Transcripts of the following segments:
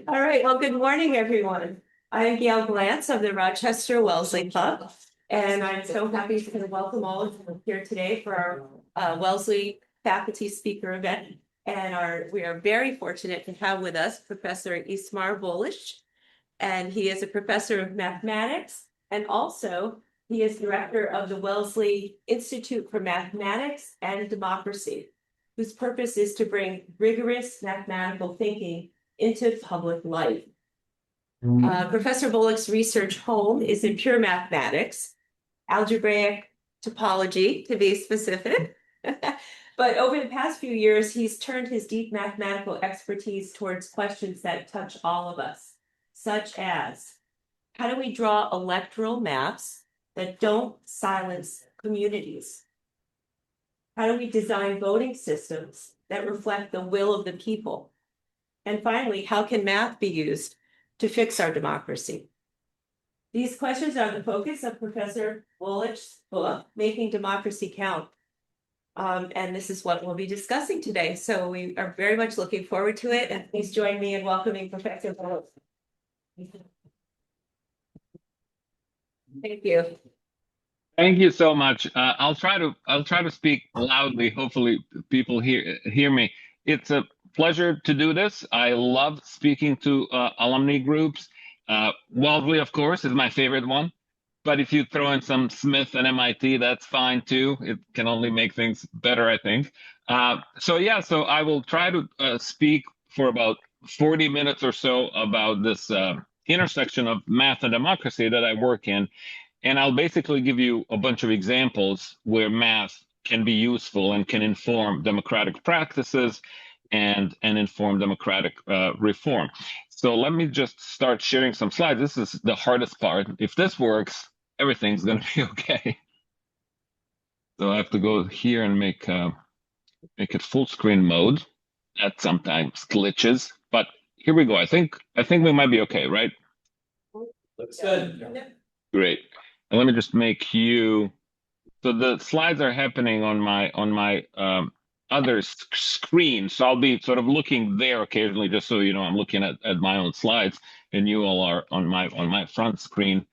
All right, well, good morning, everyone. I'm Gail Glantz of the Rochester Wellesley Club, and I'm so happy to welcome all of you here today for our Wellesley faculty speaker event. And we are very fortunate to have with us Professor Ismar Volić, and he is a professor of mathematics, and also he is director of the Wellesley Institute for Mathematics and Democracy, whose purpose is to bring rigorous mathematical thinking into public life. Professor Volić's research home is in pure mathematics, algebraic topology, to be specific. But over the past few years, he's turned his deep mathematical expertise towards questions that touch all of us, such as how do we draw electoral maps that don't silence communities? How do we design voting systems that reflect the will of the people? And finally, how can math be used to fix our democracy? These questions are the focus of Professor Volić's book, Making Democracy Count. And this is what we'll be discussing today. So we are very much looking forward to it. And please join me in welcoming Professor Volić. Thank you. Thank you so much. I'll try to speak loudly. Hopefully people hear me. It's a pleasure to do this. I love speaking to alumni groups. Wellesley, of course, is my favorite one. But if you throw in some Smith and MIT, that's fine too. It can only make things better, I think. So I will try to speak for about 40 minutes or so about this intersection of math and democracy that I work in. And I'll basically give you a bunch of examples where math can be useful and can inform democratic practices and inform democratic reform. So let me just start sharing some slides. This is the hardest part. If this works, everything's going to be okay. So I have to go here and make it full screen mode. That sometimes glitches, but here we go. I think we might be okay, right? Looks good. Great. And let me just make you. So the slides are happening on my other screen. So I'll be sort of looking there occasionally, just so you know I'm looking at my own slides, and you all are on my front screen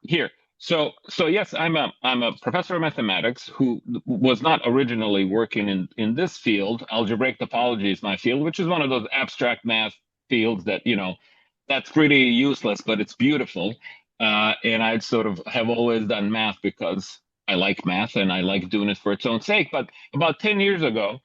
here. So yes, I'm a professor of mathematics who was not originally working in this field. Algebraic topology is my field, which is one of those abstract math fields that that's pretty useless, but it's beautiful. And I sort of have always done math because I like math and I like doing it for its own sake. But about 10 years ago,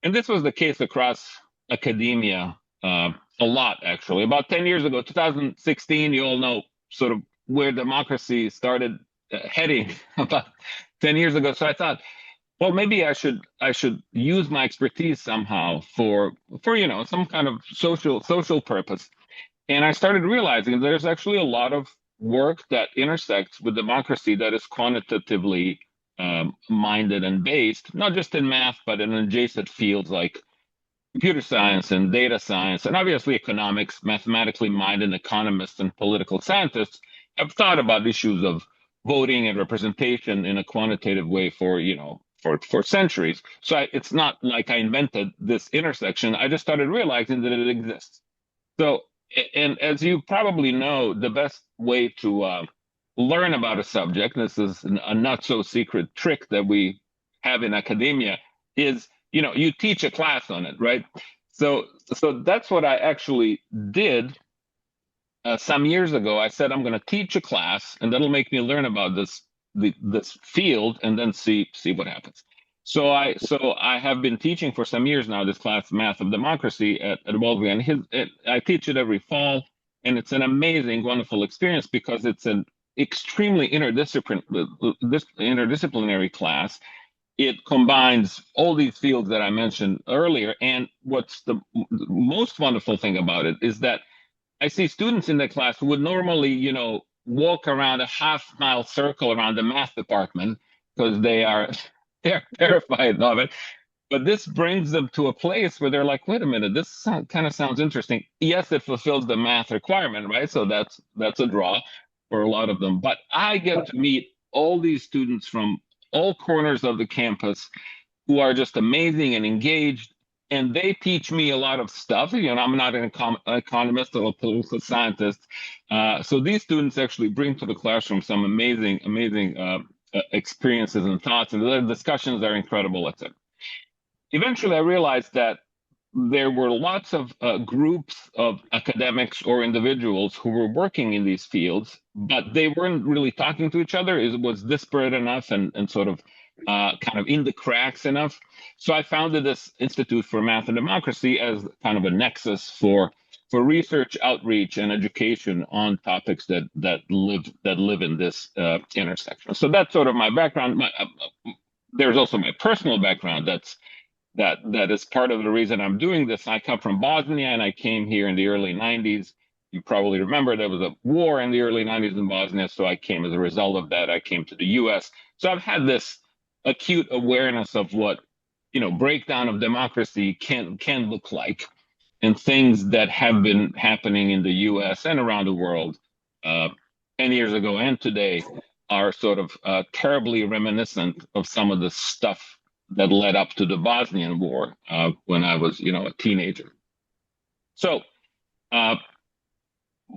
and this was the case across academia a lot, actually. About 10 years ago, 2016, you all know sort of where democracy started heading about 10 years ago. So I thought, well, maybe I should use my expertise somehow for some kind of social purpose. And I started realizing there's actually a lot of work that intersects with democracy that is quantitatively minded and based, not just in math, but in adjacent fields like computer science and data science, and obviously economics. Mathematically minded economists and political scientists have thought about issues of voting and representation in a quantitative way for centuries. So it's not like I invented this intersection. I just started realizing that it exists. So, and as you probably know, the best way to learn about a subject, this is a not so secret trick that we have in academia, is you teach a class on it, right? So that's what I actually did some years ago. I said I'm going to teach a class, and that'll make me learn about this field, and then see what happens. So I have been teaching for some years now this class, Math of Democracy, at Wellesley, and I teach it every fall, and it's an amazing, wonderful experience because it's an extremely interdisciplinary class. It combines all these fields that I mentioned earlier, and what's the most wonderful thing about it is that I see students in the class who would normally, walk around a half-mile circle around the math department because they're terrified of it. But this brings them to a place where they're like, wait a minute, this kind of sounds interesting. Yes, it fulfills the math requirement, right? So that's a draw for a lot of them. But I get to meet all these students from all corners of the campus who are just amazing and engaged. and they teach me a lot of stuff. I'm not an economist or a political scientist. So these students actually bring to the classroom some amazing experiences and thoughts, and the discussions are incredible, etc. Eventually, I realized that there were lots of groups of academics or individuals who were working in these fields, but they weren't really talking to each other. It was disparate enough and sort of kind of in the cracks enough. So I founded this Institute for Math and Democracy as kind of a nexus for research, outreach, and education on topics that live in this intersection. So that's sort of my background. There's also my personal background that is part of the reason I'm doing this. I come from Bosnia, and I came here in the early 90s. You probably remember there was a war in the early 90s in Bosnia, so I came as a result of that. I came to the US. So I've had this acute awareness of what, breakdown of democracy can look like, and things that have been happening in the US and around the world 10 years ago and today are sort of terribly reminiscent of some of the stuff that led up to the Bosnian War when I was, a teenager. So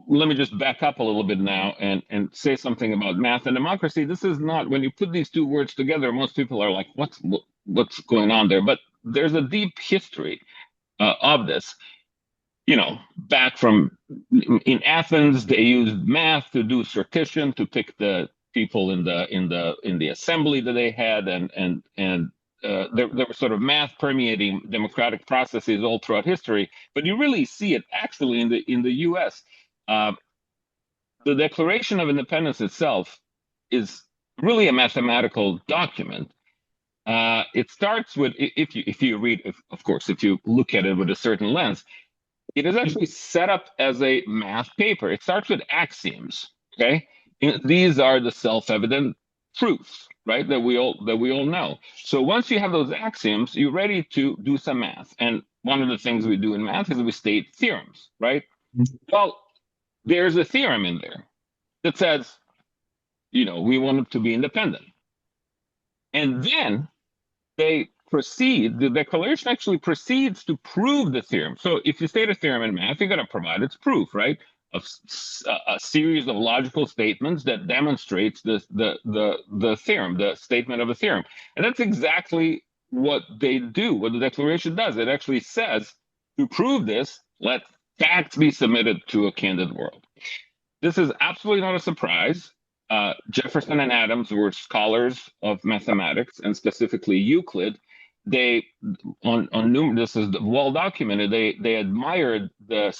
let me just back up a little bit now and say something about math and democracy. This is not, when you put these two words together, most people are like, what's going on there? But there's a deep history of this. Back from in Athens, they used math to do sortition, to pick the people in the assembly that they had, and there was sort of math permeating democratic processes all throughout history, but you really see it actually in the U.S. The Declaration of Independence itself is really a mathematical document. It starts with, if you read, of course, if you look at it with a certain lens, it is actually set up as a math paper. It starts with axioms. Okay, these are the self-evident truths, right? That we all know. So once you have those axioms, you're ready to do some math. And one of the things we do in math is we state theorems, right? Well, there's a theorem in there that says, we want it to be independent. And then the declaration actually proceeds to prove the theorem. So if you state a theorem in math, you're going to provide its proof, right? A series of logical statements that demonstrates the theorem, the statement of a theorem. And that's exactly what they do, what the declaration does. It actually says, to prove this, let facts be submitted to a candid world. This is absolutely not a surprise. Jefferson and Adams were scholars of mathematics, and specifically Euclid. This is well documented. They admired the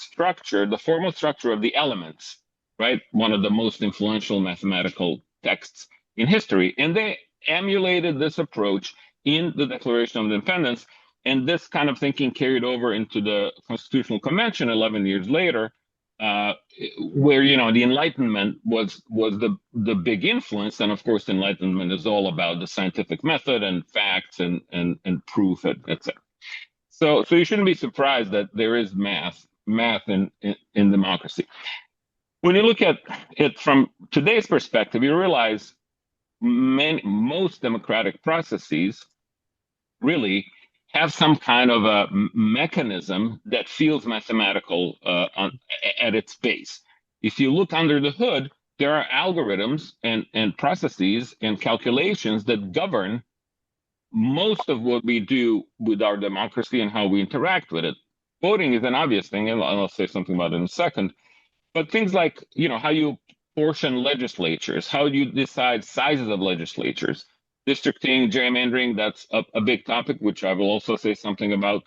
formal structure of the elements, right? One of the most influential mathematical texts in history, and they emulated this approach in the Declaration of Independence. And this kind of thinking carried over into the Constitutional Convention 11 years later, where the Enlightenment was the big influence. And of course, Enlightenment is all about the scientific method and facts and proof, etc. So you shouldn't be surprised that there is math in democracy. When you look at it from today's perspective, you realize most democratic processes really have some kind of a mechanism that feels mathematical at its base. If you look under the hood, there are algorithms and processes and calculations that govern most of what we do with our democracy and how we interact with it. Voting is an obvious thing, and I'll say something about it in a second. But things like, how you portion legislatures, how you decide sizes of legislatures, districting, gerrymandering, that's a big topic, which I will also say something about.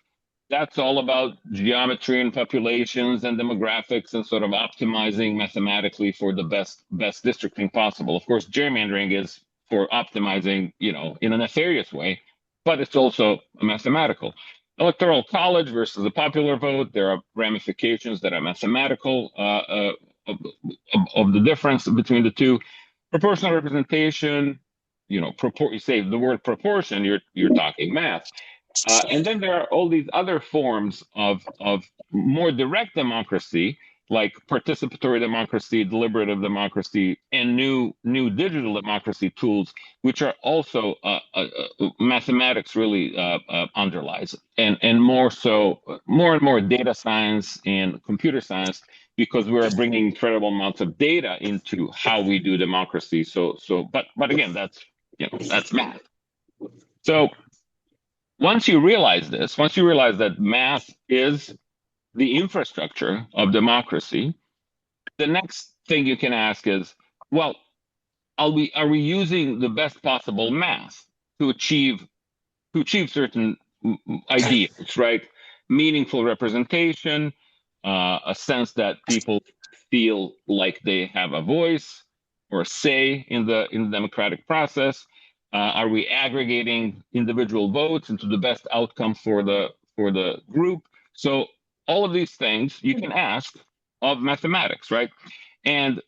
That's all about geometry and populations and demographics and sort of optimizing mathematically for the best districting possible. Of course, gerrymandering is for optimizing, in a nefarious way, but it's also mathematical. Electoral college versus the popular vote, there are ramifications that are mathematical of the difference between the two. Proportional representation, you say the word proportion, you're talking math. And then there are all these other forms of more direct democracy like participatory democracy, deliberative democracy, and new digital democracy tools, which are also mathematics really underlies, and more so, more and more data science and computer science, because we're bringing incredible amounts of data into how we do democracy. But again, that's math. So once you realize this, once you realize that math is the infrastructure of democracy, the next thing you can ask is, well, are we using the best possible math to achieve certain ideas, right? Meaningful representation, a sense that people feel like they have a voice or a say in the democratic process. Are we aggregating individual votes into the best outcome for the group? So all of these things you can ask of mathematics, right? And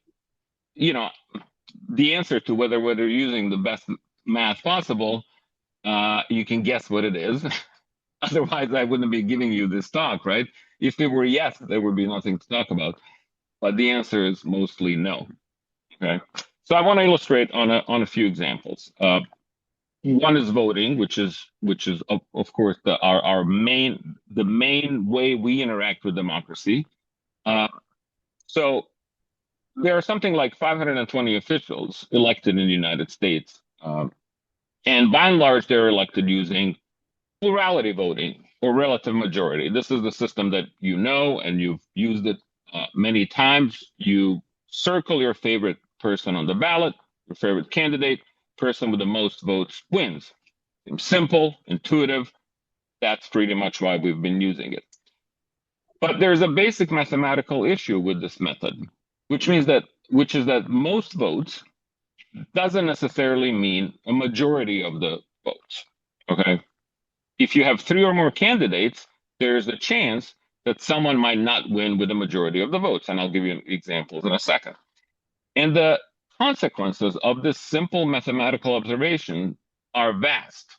the answer to whether you're using the best math possible, you can guess what it is. Otherwise, I wouldn't be giving you this talk, right? If it were yes, there would be nothing to talk about. But the answer is mostly no. Okay. So I want to illustrate on a few examples. One is voting, which is of course the main way we interact with democracy. So there are something like 520 officials elected in the United States, and by and large, they're elected using plurality voting or relative majority. This is the system that you know, and you've used it many times. You circle your favorite person on the ballot, your favorite candidate. Person with the most votes wins. Simple, intuitive. That's pretty much why we've been using it. But there's a basic mathematical issue with this method, which is that most votes doesn't necessarily mean a majority of the votes. Okay. If you have 3 or more candidates, there's a chance that someone might not win with a majority of the votes. And I'll give you examples in a second. And the consequences of this simple mathematical observation are vast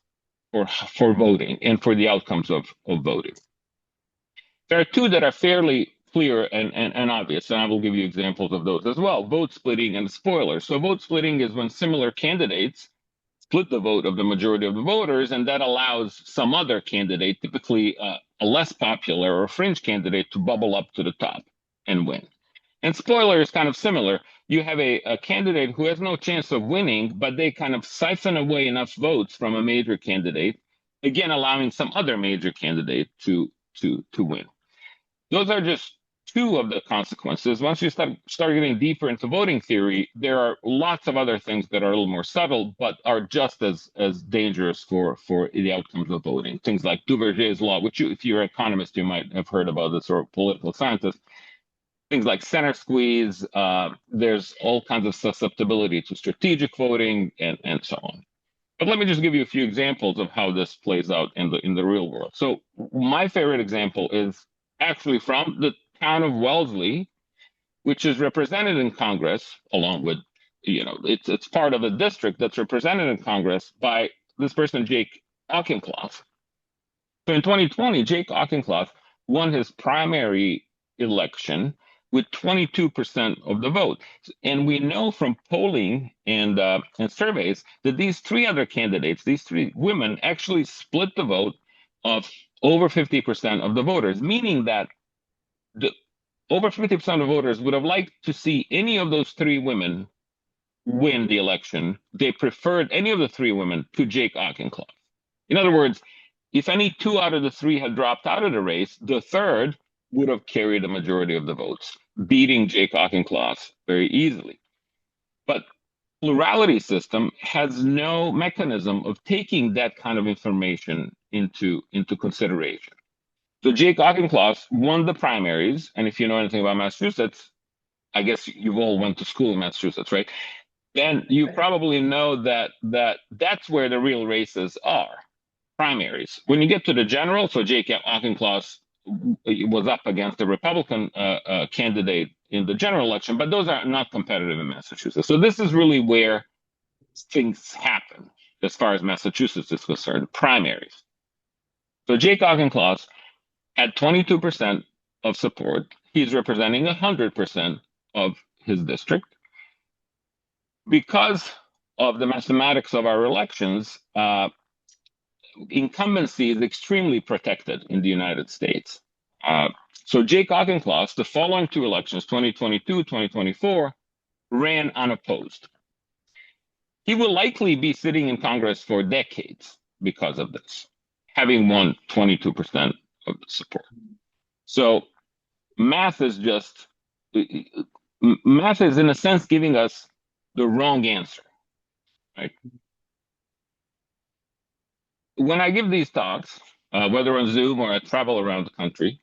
for voting and for the outcomes of voting. There are 2 that are fairly clear and obvious, and I will give you examples of those as well. Vote splitting and spoilers. So vote splitting is when similar candidates split the vote of the majority of the voters, and that allows some other candidate, typically a less popular or fringe candidate, to bubble up to the top and win. And spoiler is kind of similar. You have a candidate who has no chance of winning, but they kind of siphon away enough votes from a major candidate, again allowing some other major candidate to win. Those are just 2 of the consequences. Once you start getting deeper into voting theory, there are lots of other things that are a little more subtle, but are just as dangerous for the outcomes of voting. Things like Duverger's law, which if you're an economist, you might have heard about this, or political scientist. Things like center squeeze. There's all kinds of susceptibility to strategic voting and so on. But let me just give you a few examples of how this plays out in the real world. So my favorite example is actually from the town of Wellesley, which is represented in Congress, along with, it's part of a district that's represented in Congress by this person, Jake Auchincloss. So in 2020, Jake Auchincloss won his primary election with 22% of the vote. And we know from polling and surveys that these 3 other candidates, these 3 women, actually split the vote of over 50% of the voters, meaning that over 50% of voters would have liked to see any of those 3 women win the election. They preferred any of the 3 women to Jake Auchincloss. In other words, if any 2 out of the 3 had dropped out of the race, the third would have carried a majority of the votes, beating Jake Auchincloss very easily. But plurality system has no mechanism of taking that kind of information into consideration. So Jake Auchincloss won the primaries, and if you know anything about Massachusetts, I guess you've all went to school in Massachusetts, right? Then you probably know that's where the real races are, primaries. When you get to the general, so Jake Auchincloss was up against the Republican candidate in the general election, but those are not competitive in Massachusetts. So this is really where things happen as far as Massachusetts is concerned, primaries. So Jake Auchincloss had 22%, of support. He's representing 100% of his district. Because of the mathematics of our elections, incumbency is extremely protected in the United States. So Jake Auchincloss, the following two elections, 2022, 2024, ran unopposed. He will likely be sitting in Congress for decades because of this, having won 22% of the support. So math is in a sense giving us the wrong answer, right? When I give these talks, whether on Zoom or I travel around the country,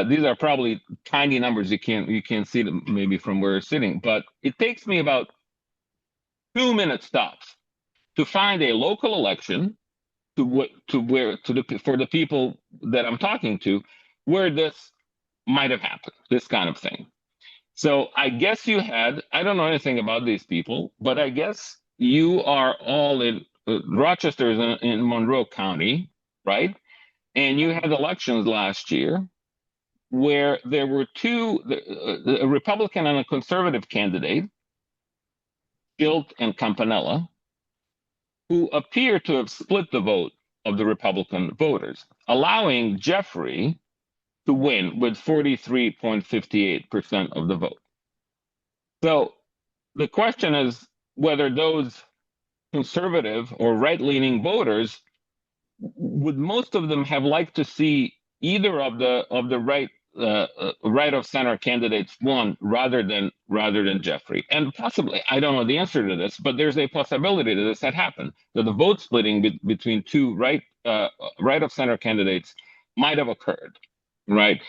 these are probably tiny numbers. You can't see them maybe from where you're sitting, but it takes me about 2-minute stops to find a local election for the people that I'm talking to, where this might have happened, this kind of thing. So I guess I don't know anything about these people, but I guess you are all in Rochester is in Monroe County, right? And you had elections last year where there were a Republican and a conservative candidate, Gilt and Campanella, who appear to have split the vote of the Republican voters, allowing Jeffrey to win with 43.58% of the vote. So the question is whether those conservative or right-leaning voters, would most of them have liked to see either of the right of center candidates won rather than Jeffrey? And possibly, I don't know the answer to this, but there's a possibility that this had happened, that the vote splitting between two right of center candidates might have occurred, right?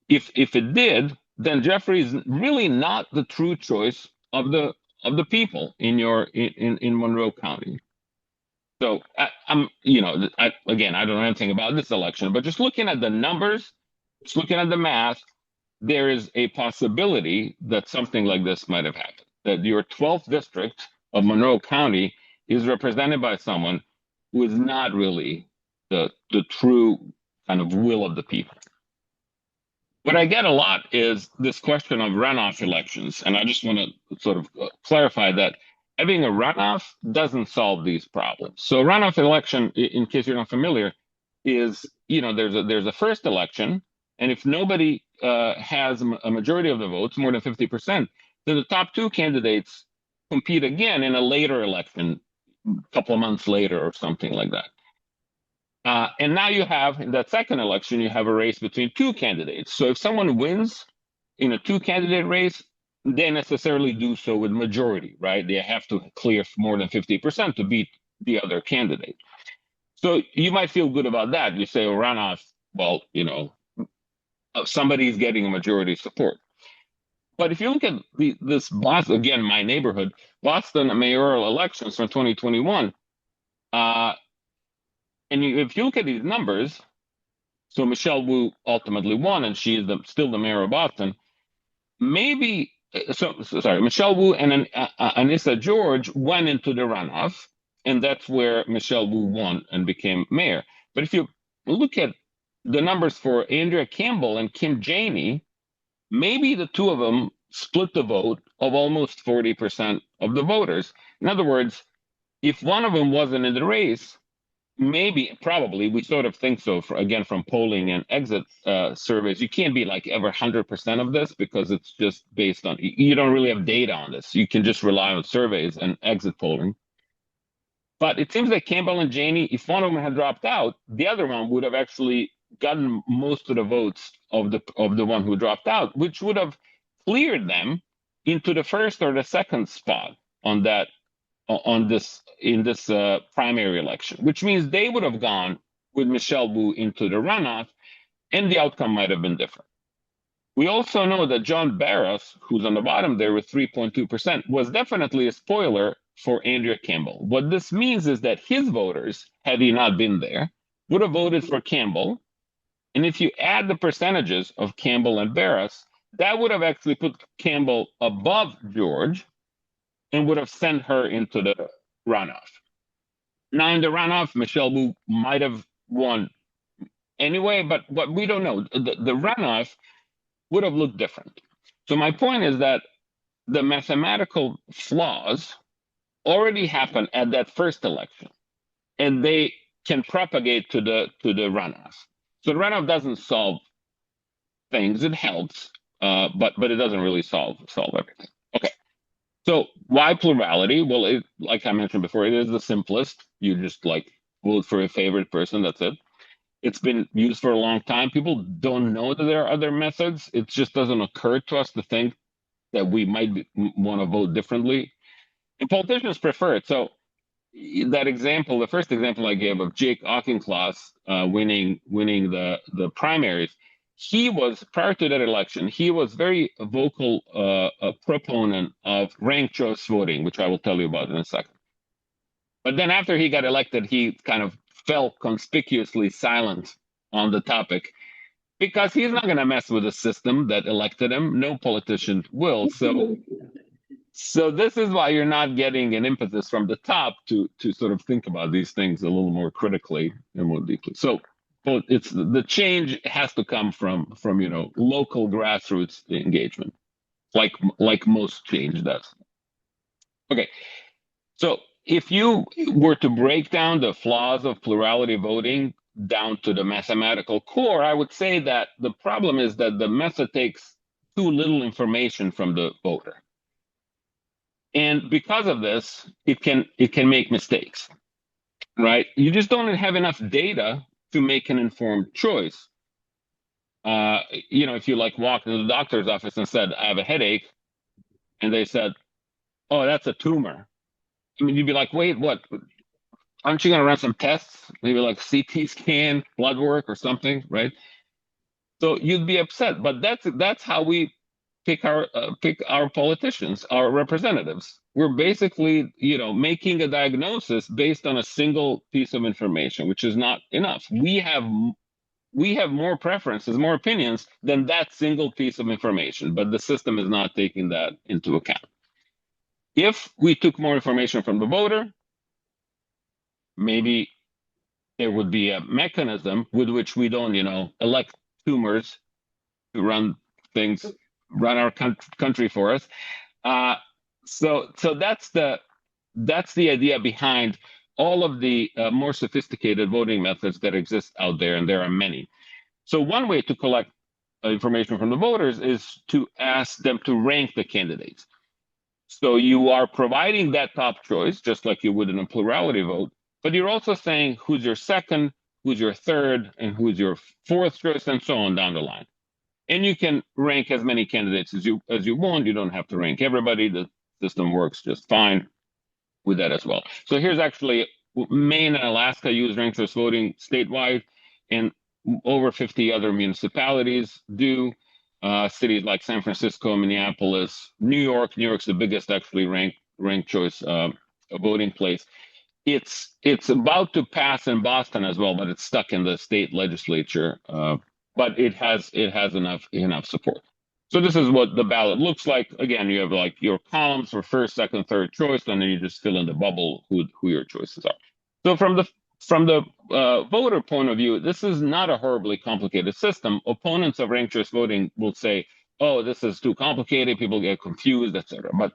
If it did, then Jeffrey is really not the true choice of the people in Monroe County. So I don't know anything about this election, but just looking at the numbers, just looking at the math, there is a possibility that something like this might have happened. That your 12th district of Monroe County is represented by someone who is not really the true kind of will of the people. What I get a lot is this question of runoff elections, and I just want to sort of clarify that having a runoff doesn't solve these problems. So a runoff election, in case you're not familiar, is, there's a first election, and if nobody has a majority of the votes, more than 50%, then the top two candidates compete again in a later election, a couple of months later or something like that. And now you have, in that second election, you have a race between two candidates. So if someone wins in a two-candidate race, they necessarily do so with majority, right? They have to clear more than 50% to beat the other candidate. So you might feel good about that. You say, runoff, well, somebody's getting a majority support. But if you look at this Boston, again, my neighborhood, Boston mayoral elections from 2021, if you look at these numbers, so Michelle Wu ultimately won, and she is still the mayor of Boston. Michelle Wu and Anissa George went into the runoff, and that's where Michelle Wu won and became mayor. But if you look at the numbers for Andrea Campbell and Kim Janey, maybe the two of them split the vote of almost 40% of the voters. In other words, if one of them wasn't in the race, probably, we sort of think so, again, from polling and exit surveys. You can't be like ever 100% of this because it's just based on, you don't really have data on this. You can just rely on surveys and exit polling. But it seems like Campbell and Janey, if one of them had dropped out, the other one would have actually gotten most of the votes of the one who dropped out, which would have cleared them into the first or the second spot in this primary election, which means they would have gone with Michelle Wu into the runoff, and the outcome might have been different. We also know that John Barras, who's on the bottom there with 3.2%, was definitely a spoiler for Andrea Campbell. What this means is that his voters, had he not been there, would have voted for Campbell. And if you add the percentages of Campbell and Barras, that would have actually put Campbell above George and would have sent her into the runoff. Now, in the runoff, Michelle Wu might have won anyway, but we don't know. The runoff would have looked different. So my point is that the mathematical flaws already happened at that first election, and they can propagate to the runoff. So the runoff doesn't solve things; it helps, but it doesn't really solve everything. Okay. So why plurality? Well, like I mentioned before, it is the simplest. You just like vote for a favorite person. That's it. It's been used for a long time. People don't know that there are other methods. It just doesn't occur to us to think that we might want to vote differently. And politicians prefer it. So that example, the first example I gave of Jake Auchincloss winning the primaries, he was, prior to that election, he was very vocal a proponent of ranked choice voting, which I will tell you about in a second. But then after he got elected, he kind of fell conspicuously silent on the topic because he's not going to mess with the system that elected him. No politician will. So this is why you're not getting an impetus from the top to sort of think about these things a little more critically and more deeply. So it's the change has to come from local grassroots engagement, like most change does. Okay, so if you were to break down the flaws of plurality voting down to the mathematical core, I would say that the problem is that the method takes too little information from the voter. And because of this, it can make mistakes, right? You just don't have enough data to make an informed choice. If you like walked into the doctor's office and said, I have a headache, and they said, oh, that's a tumor. I mean, you'd be like, wait, what? Aren't you going to run some tests? Maybe like CT scan, blood work or something, right? So you'd be upset, but that's how we pick our politicians, our representatives. We're basically, making a diagnosis based on a single piece of information, which is not enough. We have more preferences, more opinions than that single piece of information, but the system is not taking that into account. If we took more information from the voter, maybe there would be a mechanism with which we don't, elect tumors to run our country for us. So that's the idea behind all of the more sophisticated voting methods that exist out there, and there are many. So one way to collect information from the voters is to ask them to rank the candidates. So you are providing that top choice, just like you would in a plurality vote, but you're also saying who's your second, who's your third, and who's your fourth choice, and so on down the line. And you can rank as many candidates as you want. You don't have to rank everybody. The system works just fine with that as well. So here's actually Maine and Alaska use ranked choice voting statewide, and over 50 other municipalities do. Cities like San Francisco, Minneapolis, New York. New York's the biggest actually ranked choice voting place. It's about to pass in Boston as well, but it's stuck in the state legislature. But it has enough support. So this is what the ballot looks like. Again, you have like your columns for first, second, third choice, and then you just fill in the bubble who your choices are. So from the voter point of view, this is not a horribly complicated system. Opponents of ranked choice voting will say, "Oh, this is too complicated. People get confused, etc." But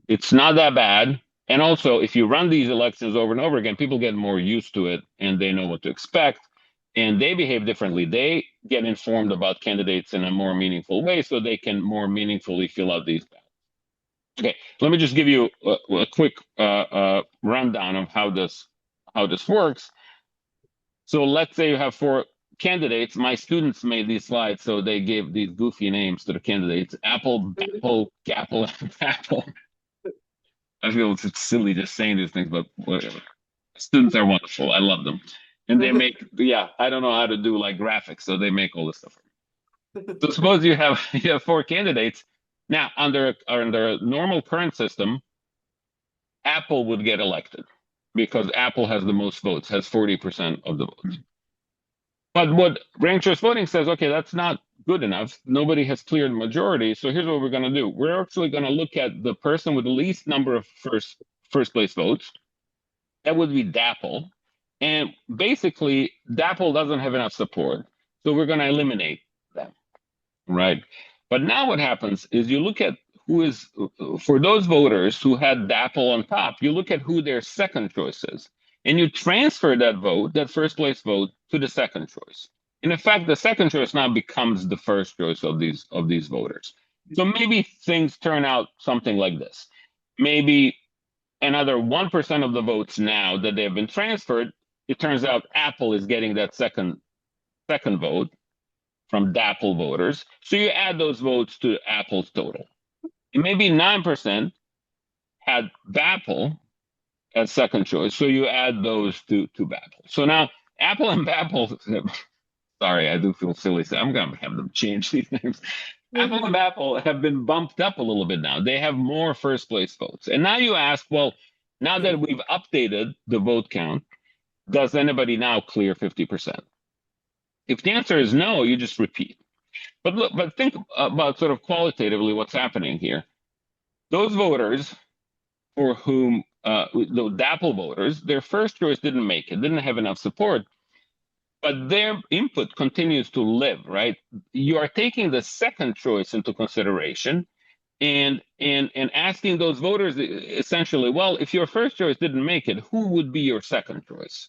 it's not that bad. And also, if you run these elections over and over again, people get more used to it and they know what to expect. And they behave differently. They get informed about candidates in a more meaningful way, so they can more meaningfully fill out these ballots. Okay, let me just give you a quick rundown of how this works. So let's say you have 4 candidates. My students made these slides, so they gave these goofy names to the candidates: Apple, Apple, Gapple, Apple. I feel it's silly just saying these things, but whatever. Students are wonderful. I love them. And they make, I don't know how to do like graphics, so they make all this stuff. So suppose you have 4 candidates. Now, under a normal current system, Apple would get elected because Apple has the most votes, has 40% of the votes. But what ranked choice voting says, okay, that's not good enough. Nobody has cleared the majority. So here's what we're going to do. We're actually going to look at the person with the least number of first place votes. That would be DAPL. And basically, DAPL doesn't have enough support. So we're going to eliminate them. right? But now what happens is you look at who is, for those voters who had DAPL on top, you look at who their second choice is, and you transfer that vote, that first place vote, to the second choice. And in fact, the second choice now becomes the first choice of these voters. So maybe things turn out something like this. Maybe another 1% of the votes now that they've been transferred, it turns out Apple is getting that second vote from DAPL voters. So you add those votes to Apple's total. And maybe 9% had BAPL as second choice. So you add those to BAPL. So now Apple and BAPL, sorry, I do feel silly. So I'm going to have them change these names. Apple and BAPL have been bumped up a little bit now. They have more first place votes. And now you ask, well, now that we've updated the vote count, does anybody now clear 50%? If the answer is no, you just repeat. But look, but think about sort of qualitatively what's happening here. Those voters for whom, the DAPL voters, their first choice didn't make it, didn't have enough support, but their input continues to live, right? You are taking the second choice into consideration and asking those voters essentially, well, if your first choice didn't make it, who would be your second choice?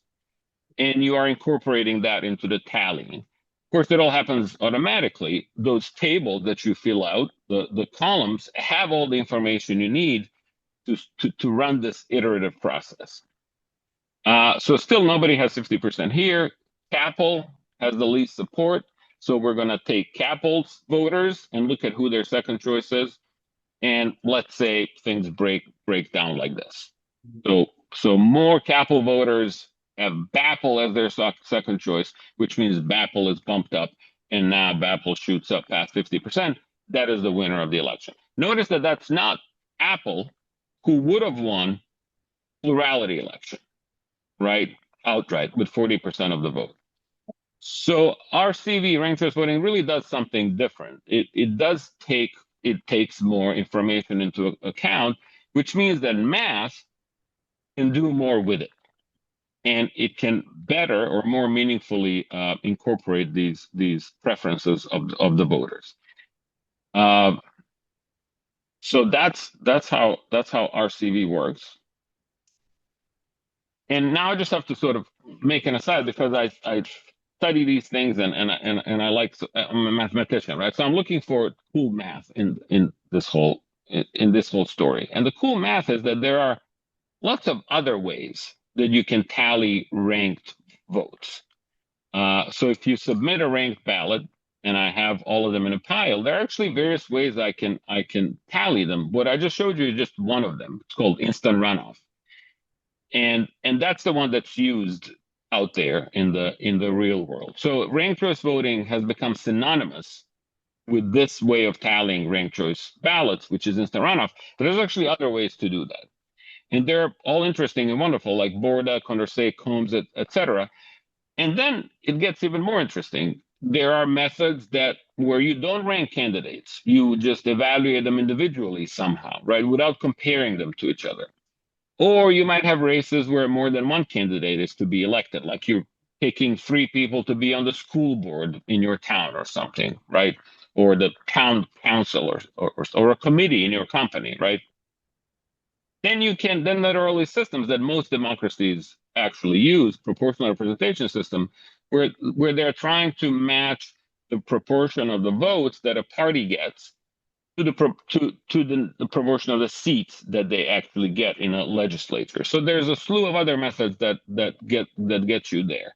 And you are incorporating that into the tallying. Of course, it all happens automatically. Those tables that you fill out, the columns, have all the information you need to run this iterative process. So still nobody has 50% here. CAPL has the least support. So we're going to take CAPL's voters and look at who their second choice is. And let's say things break down like this. So more CAPL voters have BAPL as their second choice, which means BAPL is bumped up, and now BAPL shoots up past 50%. That is the winner of the election. Notice that that's not Apple, who would have won plurality election, right? Outright with 40% of the vote. So RCV, ranked choice voting, really does something different. It takes more information into account, which means that math can do more with it. And it can better or more meaningfully incorporate these preferences of the voters. So that's how RCV works. And now I just have to sort of make an aside because I study these things and I like, I'm a mathematician, right? So I'm looking for cool math in this whole story. And the cool math is that there are lots of other ways that you can tally ranked votes. So if you submit a ranked ballot, and I have all of them in a pile, there are actually various ways I can tally them. What I just showed you is just one of them. It's called instant runoff, and that's the one that's used out there in the real world. So ranked choice voting has become synonymous with this way of tallying ranked choice ballots, which is instant runoff. But there's actually other ways to do that. And they're all interesting and wonderful, like Borda, Condorcet, Combs, etc. And then it gets even more interesting. There are methods where you don't rank candidates. You just evaluate them individually somehow, right, without comparing them to each other. Or you might have races where more than one candidate is to be elected, like you're picking 3 people to be on the school board in your town or something, right? Or the town council or a committee in your company, right? Then there are early systems that most democracies actually use, proportional representation system, where they're trying to match the proportion of the votes that a party gets to the proportion of the seats that they actually get in a legislature. So there's a slew of other methods that get you there.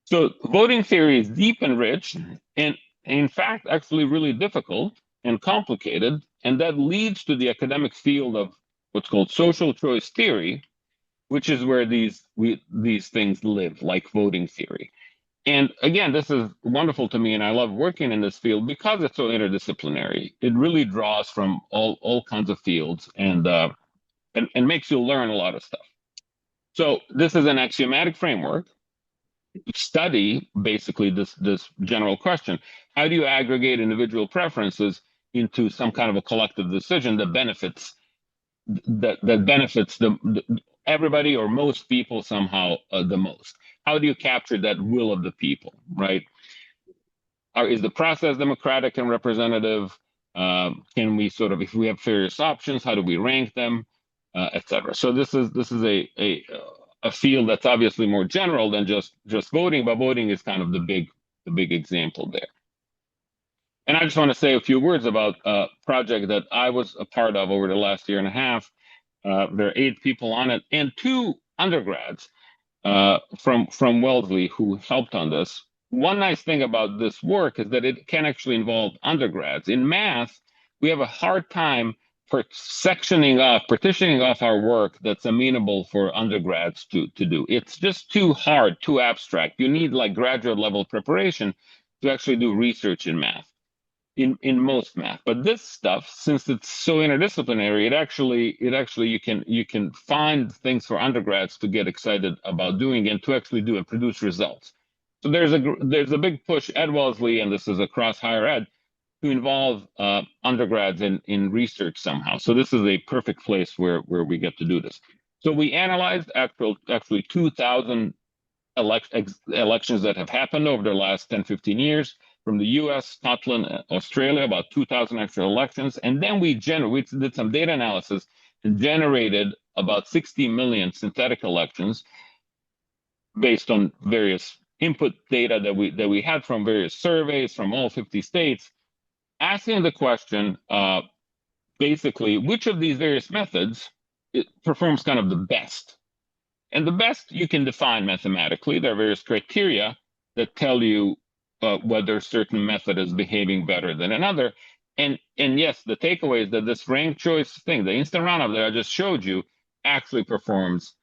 So voting theory is deep and rich, and in fact, actually really difficult and complicated, and that leads to the academic field of what's called social choice theory, which is where these things live, like voting theory. And again, this is wonderful to me, and I love working in this field because it's so interdisciplinary. It really draws from all kinds of fields and makes you learn a lot of stuff. So this is an axiomatic framework to study basically this general question: how do you aggregate individual preferences into some kind of a collective decision that benefits everybody or most people somehow the most? How do you capture that will of the people, right? Is the process democratic and representative? Can we sort of, if we have various options, how do we rank them, etc. So this is a field that's obviously more general than just voting, but voting is kind of the big example there. And I just want to say a few words about a project that I was a part of over the last year and a half. There are 8 people on it and 2 undergrads from Wellesley who helped on this. One nice thing about this work is that it can actually involve undergrads. In math, we have a hard time for partitioning off our work that's amenable for undergrads to do. It's just too hard, too abstract. You need like graduate level preparation to actually do research in math. In most math, but this stuff, since it's so interdisciplinary, it actually you can find things for undergrads to get excited about doing and to actually do and produce results. So there's a big push at Wellesley, and this is across higher ed, to involve undergrads in research somehow. So this is a perfect place where we get to do this. So we analyzed actually 2,000 elections that have happened over the last 10-15 years. From the US, Scotland, Australia, about 2,000 extra elections. And then we did some data analysis and generated about 60 million synthetic elections based on various input data that we had from various surveys from all 50 states, asking the question, basically, which of these various methods it performs kind of the best. And the best you can define mathematically. There are various criteria that tell you whether a certain method is behaving better than another. And yes, the takeaway is that this ranked choice thing, the instant runoff that I just showed you, actually performs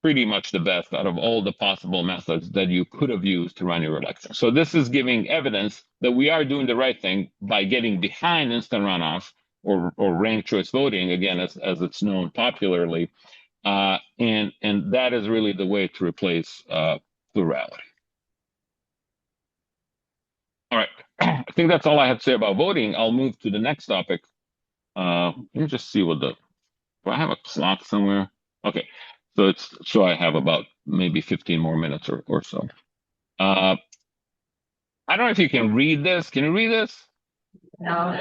pretty much the best out of all the possible methods that you could have used to run your election. So this is giving evidence that we are doing the right thing by getting behind instant runoff or ranked choice voting, again, as it's known popularly. And that is really the way to replace plurality. All right, I think that's all I have to say about voting. I'll move to the next topic. Let me just see do I have a clock somewhere? Okay, so I have about maybe 15 more minutes or so. I don't know if you can read this. Can you read this? No.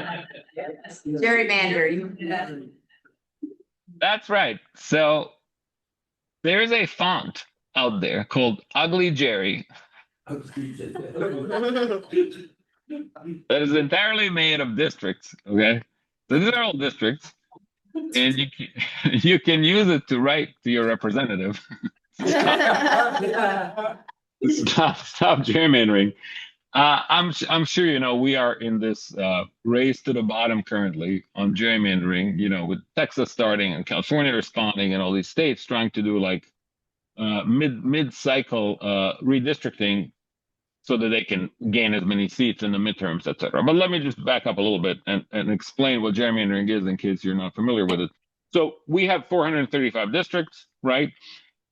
Gerrymander. That's right. So there's a font out there called Ugly Jerry that is entirely made of districts. Okay, so these are all districts, and you can use it to write to your representative. Stop gerrymandering. I'm sure you know we are in this race to the bottom currently on gerrymandering. You know, with Texas starting and California responding, and all these states trying to do like mid-cycle redistricting so that they can gain as many seats in the midterms, et cetera. But let me just back up a little bit and explain what gerrymandering is in case you're not familiar with it. So we have 435 districts, right?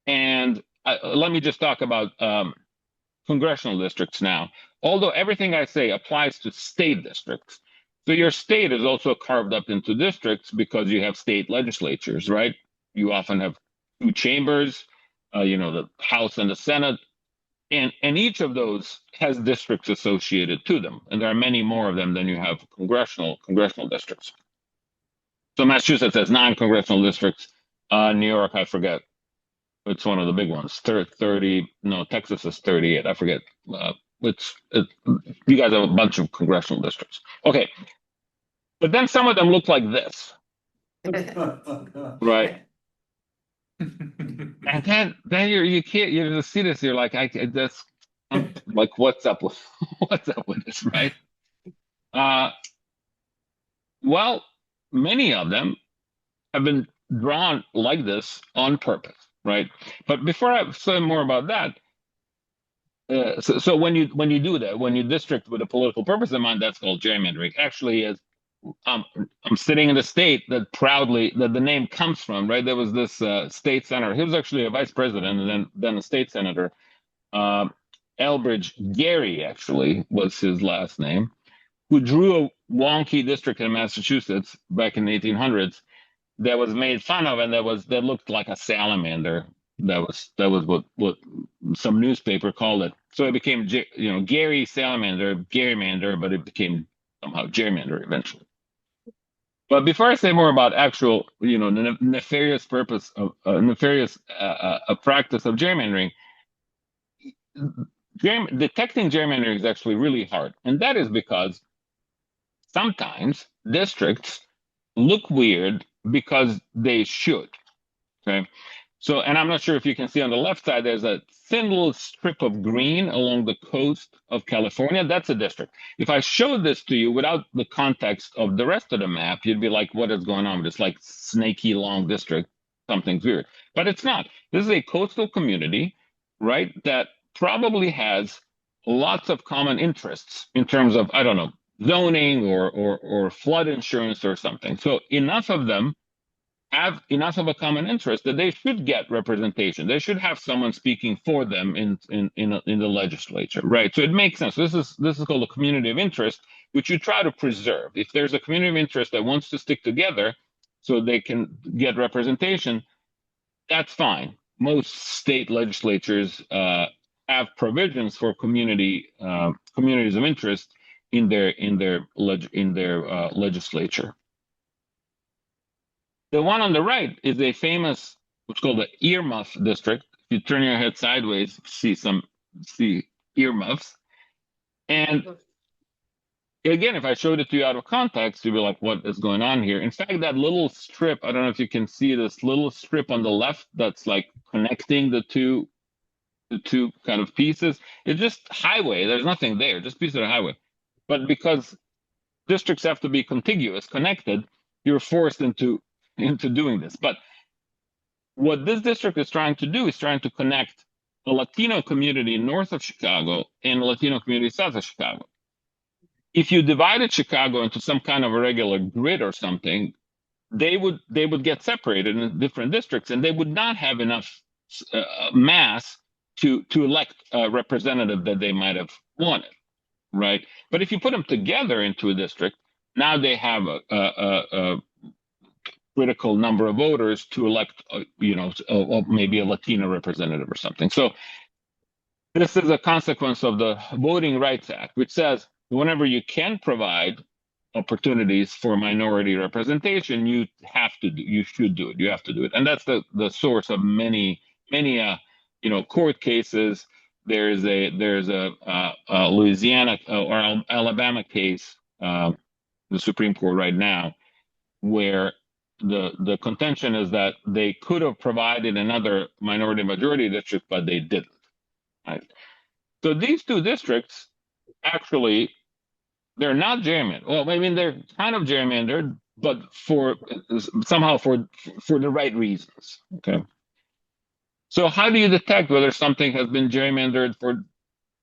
And let me just talk about congressional districts now. Although everything I say applies to state districts. So your state is also carved up into districts because you have state legislatures, right? You often have 2 chambers, the House and the Senate. And each of those has districts associated to them. And there are many more of them than you have congressional districts. So Massachusetts has 9 congressional districts. New York, I forget. It's one of the big ones. 30. No, Texas is 38. I forget. You guys have a bunch of congressional districts. Okay. But then some of them look like this. Right. And then you just see this, you're like, I'm like, what's up with this, right? Well, many of them have been drawn like this on purpose, right? But before I say more about that, so when you do that, when you district with a political purpose in mind, that's called gerrymandering. Actually, as I'm sitting in a state that the name comes from, right? There was this state senator. He was actually a vice president and then a state senator. Elbridge Gerry actually was his last name, who drew a wonky district in Massachusetts back in the 1800s that was made fun of and that looked like a salamander. That was what some newspaper called it. So it became Gary Salamander, Gerrymander, but it became somehow gerrymander eventually. But before I say more about actual, nefarious purpose of nefarious a practice of gerrymandering, detecting gerrymandering is actually really hard, and that is because sometimes districts look weird because they should. Okay. So, and I'm not sure if you can see on the left side, there's a thin little strip of green along the coast of California. That's a district. If I showed this to you without the context of the rest of the map, you'd be like, what is going on with this like snaky long district? Something's weird. But it's not. This is a coastal community, right, that probably has lots of common interests in terms of, I don't know, zoning or flood insurance or something. So enough of them have enough of a common interest that they should get representation. They should have someone speaking for them in the legislature, right? So it makes sense. This is called a community of interest, which you try to preserve. If there's a community of interest that wants to stick together so they can get representation, that's fine. Most state legislatures have provisions for communities of interest in their legislature. The one on the right is a famous, what's called the earmuff district. If you turn your head sideways, see earmuffs. And again, if I showed it to you out of context, you'd be like, what is going on here? In fact, that little strip, I don't know if you can see this little strip on the left that's like connecting the two kind of pieces. It's just highway. There's nothing there, just piece of the highway. But because districts have to be contiguous, connected, you're forced into doing this. But what this district is trying to do is trying to connect a Latino community north of Chicago and a Latino community south of Chicago. If you divided Chicago into some kind of a regular grid or something, they would get separated in different districts, and they would not have enough mass to elect a representative that they might have wanted, right? But if you put them together into a district, now they have a critical number of voters to elect, maybe a Latino representative or something. So this is a consequence of the Voting Rights Act, which says whenever you can provide opportunities for minority representation, you should do it. You have to do it, and that's the source of many court cases. There's a Louisiana or Alabama case, the Supreme Court right now, where the contention is that they could have provided another minority majority district, but they didn't. Right? So these two districts actually, they're not gerrymandered. Well, I mean, they're kind of gerrymandered, but somehow for the right reasons. Okay. So how do you detect whether something has been gerrymandered for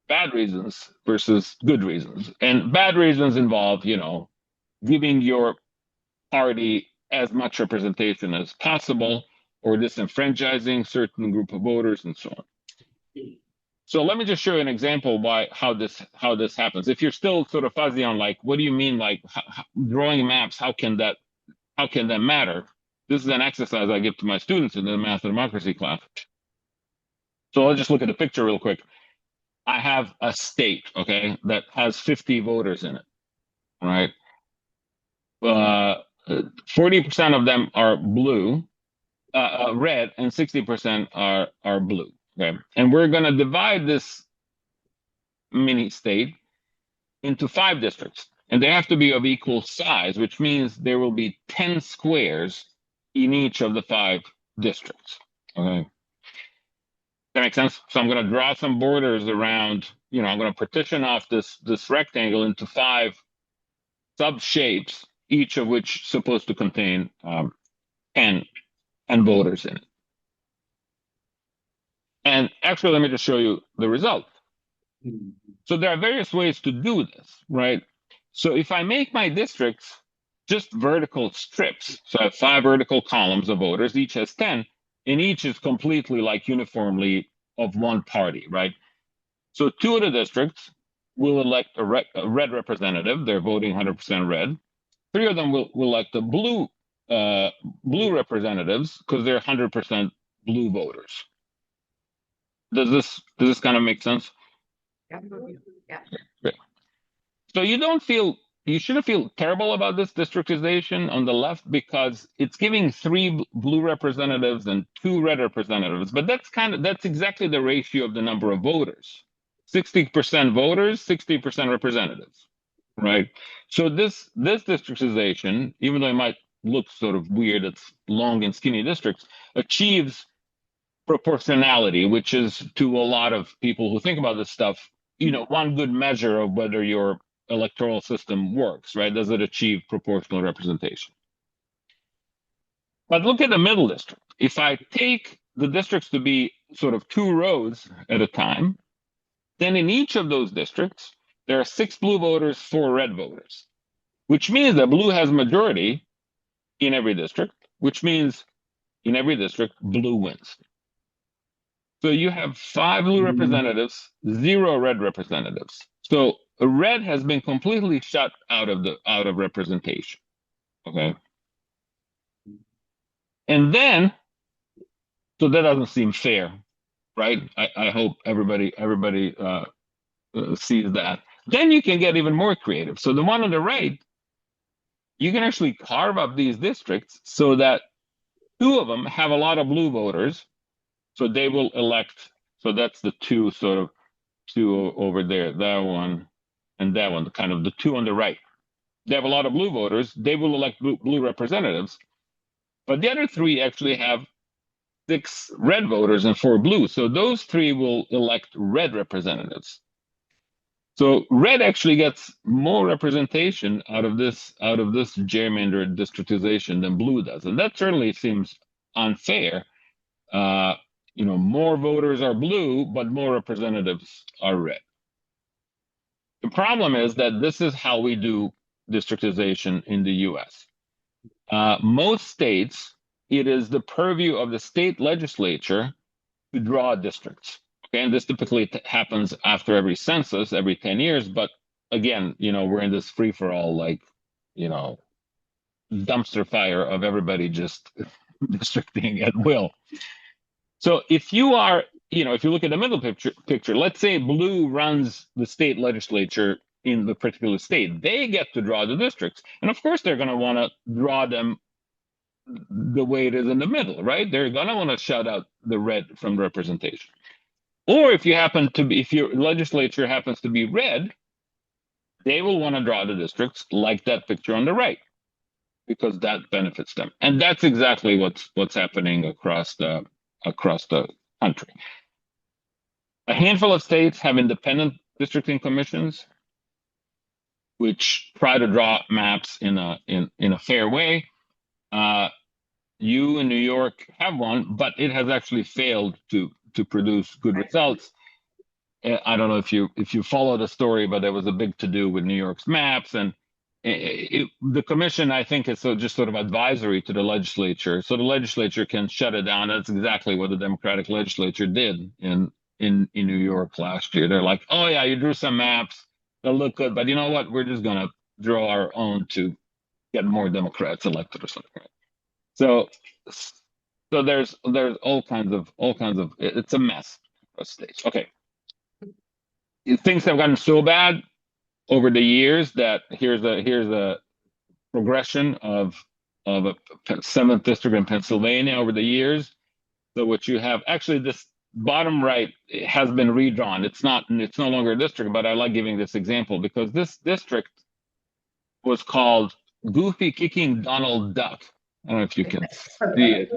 bad reasons versus good reasons? And bad reasons involve, giving your party as much representation as possible, or disenfranchising certain group of voters, and so on. So let me just show you an example how this happens. If you're still sort of fuzzy on like, what do you mean, like drawing maps? How can that matter? This is an exercise I give to my students in the math and democracy class. So let's just look at the picture real quick. I have a state, okay, that has 50 voters in it, right? 40% of them are red, and 60% are blue. Okay, and we're going to divide this mini state into 5 districts, and they have to be of equal size, which means there will be 10 squares in each of the 5 districts. Okay, that makes sense. So I'm going to draw some borders around. I'm going to partition off this rectangle into 5 sub shapes, each of which is supposed to contain 10 voters in it. And actually, let me just show you the result. So there are various ways to do this, right? So if I make my districts just vertical strips, so I have 5 vertical columns of voters, each has 10, and each is completely like uniformly of one party, right? So 2 of the districts will elect a red representative. They're voting 100% red. 3 of them will elect the blue representatives because they're 100% blue voters. Does this kind of make sense? Yeah. Great. So you shouldn't feel terrible about this districtization on the left because it's giving 3 blue representatives and 2 red representatives, but that's exactly the ratio of the number of voters. 60% voters, 60% representatives, right? So this districtization, even though it might look sort of weird, it's long and skinny districts, achieves proportionality, which is to a lot of people who think about this stuff, one good measure of whether your electoral system works, right? Does it achieve proportional representation? But look at the middle district. If I take the districts to be sort of 2 rows at a time, then in each of those districts, there are 6 blue voters, 4 red voters, which means that blue has majority in every district, which means in every district, blue wins. So you have 5 blue representatives, 0 red representatives. So red has been completely shut out of representation. Okay. And then, so that doesn't seem fair, right? I hope everybody sees that. Then you can get even more creative. So the one on the right, you can actually carve up these districts so that 2 of them have a lot of blue voters. So they will elect. So that's the 2 sort of 2 over there, that one and that one, kind of the 2 on the right. They have a lot of blue voters. They will elect blue representatives. But the other 3 actually have 6 red voters and 4 blue. So those 3 will elect red representatives. So red actually gets more representation out of this gerrymandered districtization than blue does. And that certainly seems unfair. More voters are blue, but more representatives are red. The problem is that this is how we do districtization in the US. Most states, it is the purview of the state legislature to draw districts. Okay, and this typically happens after every census, every 10 years. But again, we're in this free-for-all, dumpster fire of everybody just districting at will. So if you look at the middle picture, let's say blue runs the state legislature in the particular state, they get to draw the districts. And of course, they're going to want to draw them the way it is in the middle, right? They're going to want to shut out the red from representation. Or if your legislature happens to be red, they will want to draw the districts like that picture on the right, because that benefits them. And that's exactly what's happening across the country. A handful of states have independent districting commissions, which try to draw maps in a fair way. You in New York have one, but it has actually failed to produce good results. I don't know if you follow the story, but there was a big to-do with New York's maps, and the commission, I think, is just sort of advisory to the legislature, so the legislature can shut it down. That's exactly what the Democratic legislature did in New York last year. They're like, oh yeah, you drew some maps, they'll look good, but you know what? We're just gonna draw our own to get more Democrats elected or something. So there's all kinds of it's a mess of states. Okay, things have gotten so bad over the years that here's a progression of a 7th district in Pennsylvania over the years. So what you have, actually, this bottom right has been redrawn. It's no longer a district, but I like giving this example because this district was called Goofy Kicking Donald Duck. I don't know if you can see it.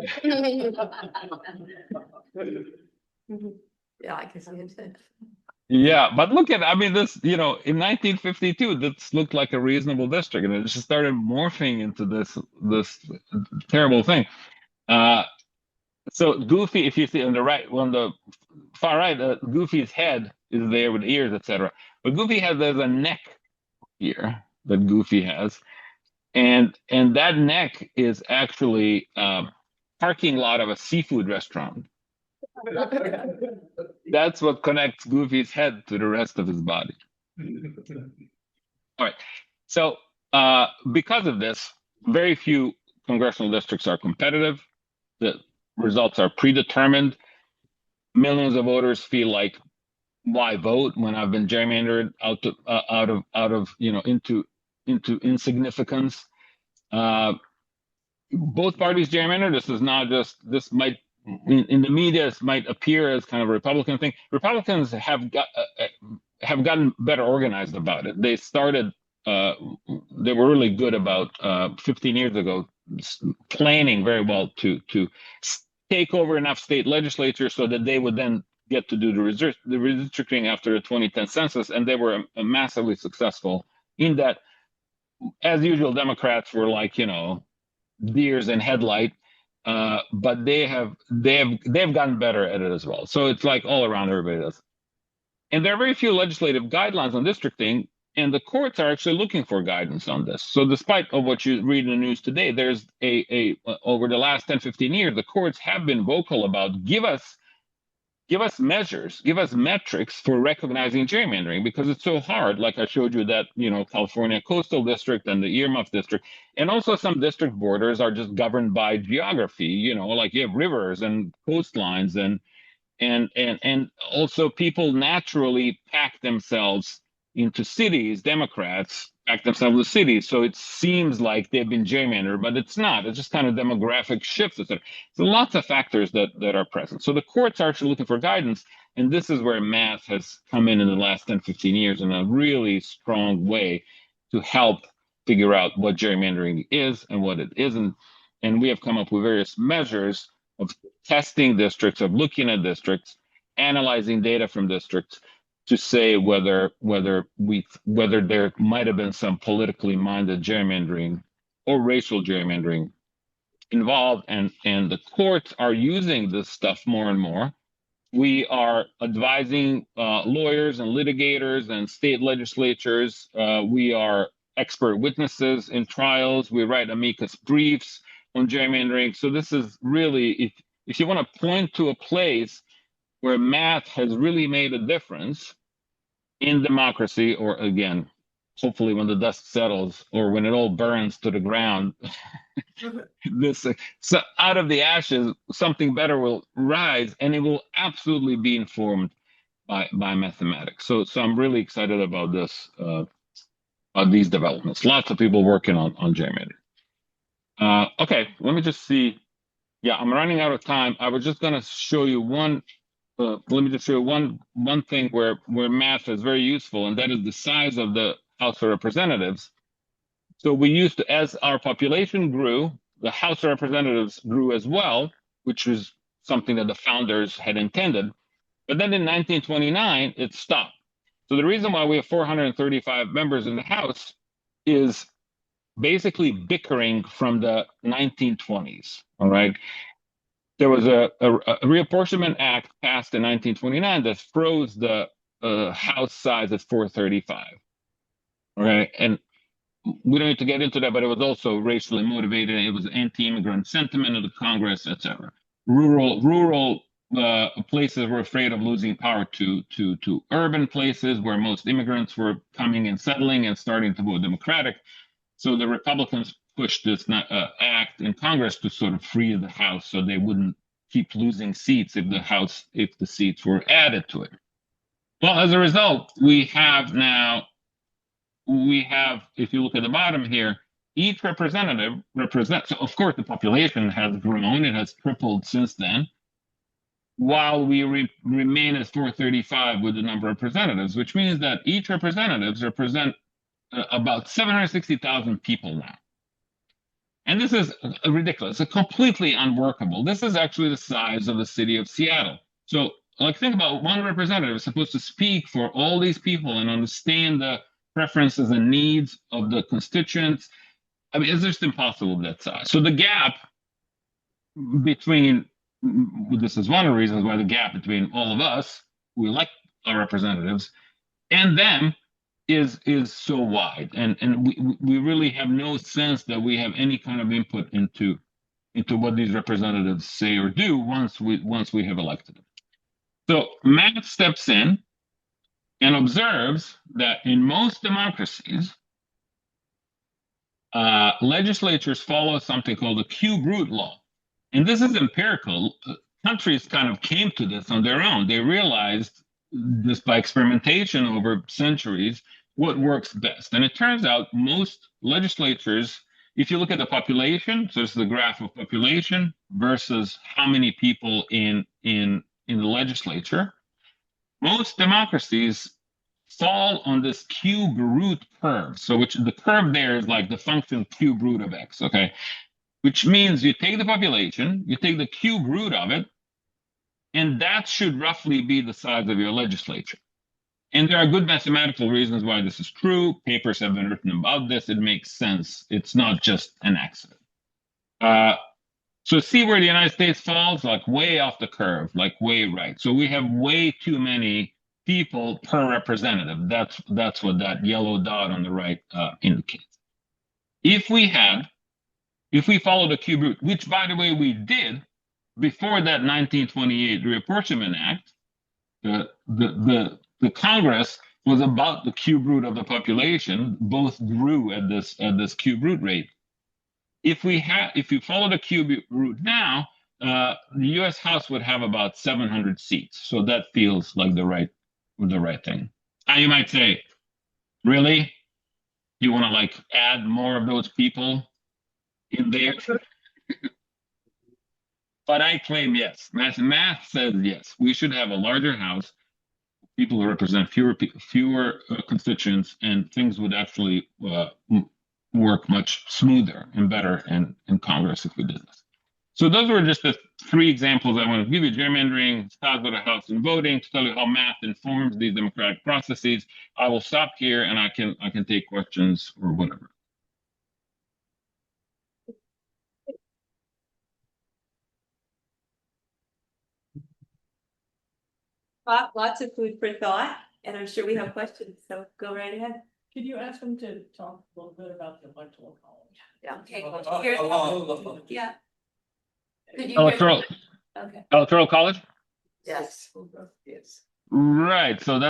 Yeah, I can see it. Yeah, but look at, this, in 1952, this looked like a reasonable district, and it just started morphing into this terrible thing. So Goofy, if you see on the far right, Goofy's head is there with ears, etc. But Goofy there's a neck here that Goofy has, and that neck is actually parking lot of a seafood restaurant. That's what connects Goofy's head to the rest of his body. All right. So because of this, very few congressional districts are competitive. The results are predetermined. millions of voters feel like, why vote when I've been gerrymandered out of into insignificance. Both parties gerrymander. This is not just, this might in the media, this might appear as kind of a Republican thing. Republicans have gotten better organized about it. They started they were really good about 15 years ago, planning very well to take over enough state legislatures so that they would then get to do the redistricting after the 2010 census, and they were massively successful in that. As usual, Democrats were like, deers in headlight, but they've gotten better at it as well. So it's like all around, everybody does. And there are very few legislative guidelines on districting, and the courts are actually looking for guidance on this. So despite of what you read in the news today, there's over the last 10, 15 years, the courts have been vocal about give us measures, give us metrics for recognizing gerrymandering, because it's so hard. Like I showed you that, California coastal district and the earmuff district, and also some district borders are just governed by geography, like you have rivers and coastlines, and also people naturally pack themselves into cities. Democrats pack themselves into cities, so it seems like they've been gerrymandered, but it's not. It's just kind of demographic shifts, etc. So lots of factors that are present. So the courts are actually looking for guidance, and this is where math has come in the last 10, 15 years in a really strong way to help figure out what gerrymandering is and what it isn't. And we have come up with various measures of testing districts, of looking at districts, analyzing data from districts to say whether there might have been some politically minded gerrymandering or racial gerrymandering involved, and the courts are using this stuff more and more. We are advising lawyers and litigators and state legislatures. We are expert witnesses in trials. We write amicus briefs on gerrymandering. So this is really, if you want to point to a place where math has really made a difference in democracy, or again, hopefully when the dust settles or when it all burns to the ground, so out of the ashes, something better will rise, and it will absolutely be informed by mathematics. So I'm really excited about this, these developments. Lots of people working on gerrymandering. Okay, let me just see. Yeah, I'm running out of time. I was just going to show you one. Let me just show you one thing where math is very useful, and that is the size of the House of Representatives. So we used to, as our population grew, the House of Representatives grew as well, which was something that the founders had intended. But then in 1929, it stopped. So the reason why we have 435 members in the House is basically bickering from the 1920s, all right? There was a reapportionment act passed in 1929 that froze the House size at 435. Okay, and we don't need to get into that, but it was also racially motivated. It was anti-immigrant sentiment of the Congress, etc. Rural places were afraid of losing power to urban places where most immigrants were coming and settling and starting to vote Democratic. So the Republicans pushed this act in Congress to sort of free the House so they wouldn't keep losing seats if the seats were added to it. Well, as a result, we have, if you look at the bottom here, each representative represents, so of course the population has grown, it has tripled since then, while we remain at 435 with the number of representatives, which means that each representatives represent about 760,000 people now. And this is ridiculous, it's completely unworkable. This is actually the size of the city of Seattle. So like, think about one representative is supposed to speak for all these people and understand the preferences and needs of the constituents. I mean, it's just impossible of that size. So the gap between, this is one of the reasons why the gap between all of us who elect our representatives and them is so wide, and we really have no sense that we have any kind of input into what these representatives say or do once we have elected them. So Matt steps in and observes that in most democracies, legislatures follow something called the Q-Brute law, and this is empirical. countries kind of came to this on their own. They realized just by experimentation over centuries what works best. And it turns out most legislatures, if you look at the population, so this is the graph of population versus how many people in the legislature, most democracies fall on this cube root curve. So which the curve there is like the function cube root of x, okay? Which means you take the population, you take the cube root of it, and that should roughly be the size of your legislature. And there are good mathematical reasons why this is true. Papers have been written about this. It makes sense. It's not just an accident. So see where the United States falls? Like way off the curve, like way right. So we have way too many people per representative. That's what that yellow dot on the right indicates. If we followed the cube root, which by the way we did before that 1928 Reapportionment Act, the Congress was about the cube root of the population. Both grew at this cube root rate. If you follow the cube root now, the U.S. House would have about 700 seats. So that feels like the right thing. Now you might say, really? You want to like add more of those people in there? But I claim yes. Math says yes. We should have a larger House, people who represent fewer constituents, and things would actually work much smoother and better in Congress if we did this. So those were just the three examples I want to give you: gerrymandering, size of the House, and voting, to tell you how math informs these democratic processes. I will stop here, and I can take questions or whatever. Lots of food for thought, and I'm sure we have questions, so go right ahead. Could you ask them to talk a little bit about the Electoral College? Yeah, okay. Yeah. Could you Electoral. Okay. Electoral College? Yes. Yes. Right. So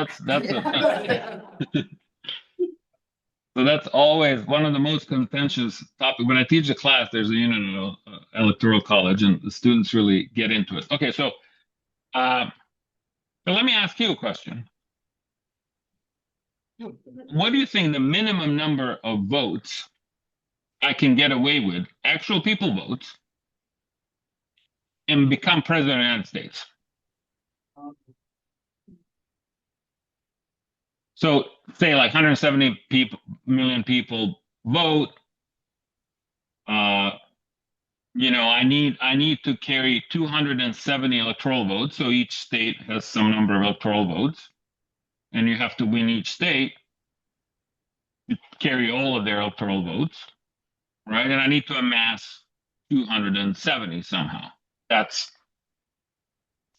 so that's always one of the most contentious topics. When I teach a class, there's a unit of Electoral College, and the students really get into it. Okay, so but let me ask you a question. What do you think the minimum number of votes I can get away with, actual people votes, and become president of the United States? So say like 170 million people vote. I need to carry 270 electoral votes. So each state has some number of electoral votes, and you have to win each state to carry all of their electoral votes, right? And I need to amass 270 somehow. That's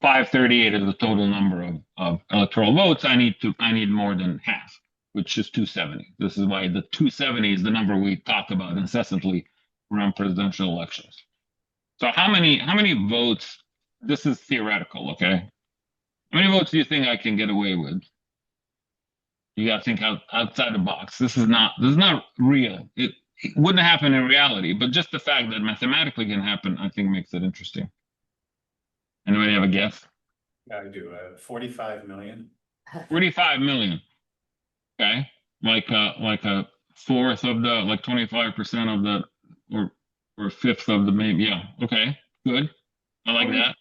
538 is the total number of electoral votes. I need more than half, which is 270. This is why the 270 is the number we talk about incessantly around presidential elections. So how many votes? This is theoretical, okay? How many votes do you think I can get away with? You got to think outside the box. This is not real. It wouldn't happen in reality, but just the fact that mathematically can happen, I think, makes it interesting. Anybody have a guess? Yeah, I do. 45 million. 45 million. Okay, like a fourth of the, like 25% of the, or a fifth of the, maybe. Yeah. Okay. Good. I like that.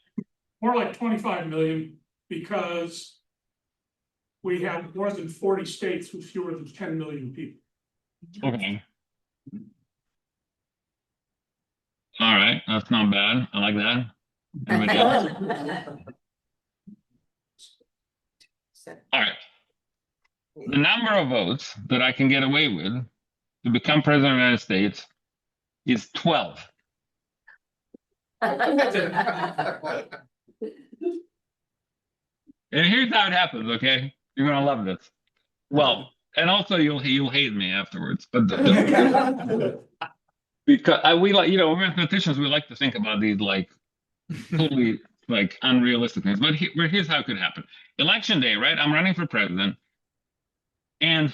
More like 25 million, because we have more than 40 states with fewer than 10 million people. Okay. All right, that's not bad. I like that. Anybody else? All right. The number of votes that I can get away with to become president of the United States is 12. And here's how it happens, okay? You're gonna love this. Well, and also you'll hate me afterwards, but because we like, we're mathematicians, we like to think about these like totally like unrealistic things. But here's how it could happen. Election day, right? I'm running for president, and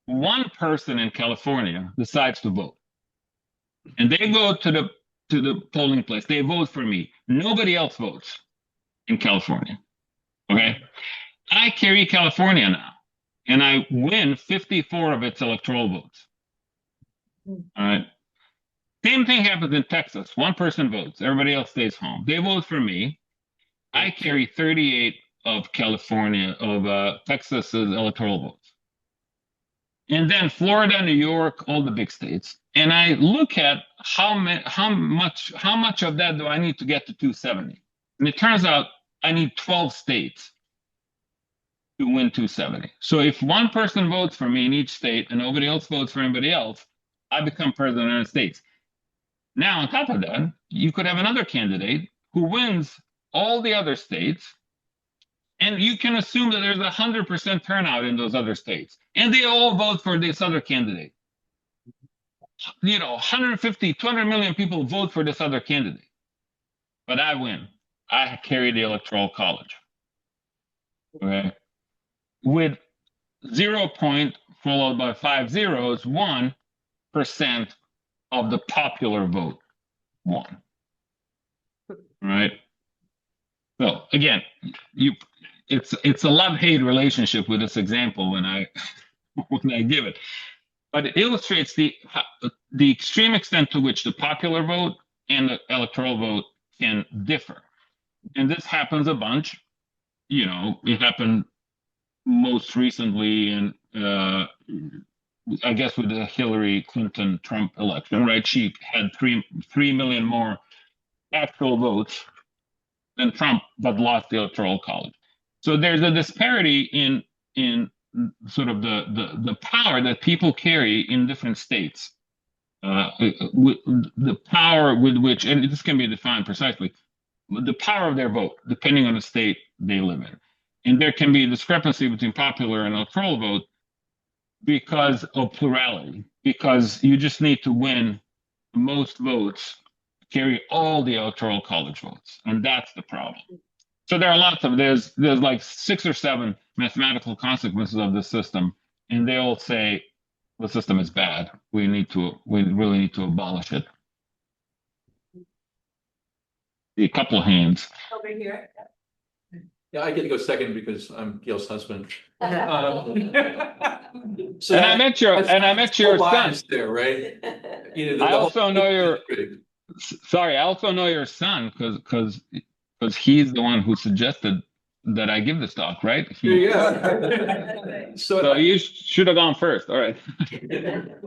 one person in California decides to vote, and they go to the to the polling place. They vote for me. Nobody else votes in California. Okay. I carry California now, and I win 54 of its electoral votes. All right. Same thing happens in Texas. One person votes, everybody else stays home. They vote for me. I carry 38 of Texas's electoral votes. And then Florida, New York, all the big states. And I look at how much of that do I need to get to 270? And it turns out I need 12 states to win 270. So if one person votes for me in each state and nobody else votes for anybody else, I become president of the United States. Now, on top of that, you could have another candidate who wins all the other states, and you can assume that there's 100% turnout in those other states, and they all vote for this other candidate. 150, 200 million people vote for this other candidate, but I win. I carry the Electoral College. Okay. With 0 point followed by 5 zeros, 1% of the popular vote won. Right? So again, it's a love-hate relationship with this example when I give it. But it illustrates the extreme extent to which the popular vote and the electoral vote can differ. And this happens a bunch. It happened most recently in I guess with the Hillary Clinton-Trump election, right? She had 3 million more actual votes than Trump, but lost the Electoral College. So there's a disparity in sort of the power that people carry in different states. The power with which, and this can be defined precisely, the power of their vote, depending on the state they live in. And there can be a discrepancy between popular and electoral vote because of plurality, because you just need to win most votes, carry all the Electoral College votes, and that's the problem. So there are there's like 6 or 7 mathematical consequences of this system, and they all say the system is bad. We really need to abolish it. A couple of hands. Over here. Yeah, I get to go second because I'm Gail's husband. So And I met your son. There, right? I also know your son because he's the one who suggested that I give this talk, right? Yeah. So you should have gone first. All right.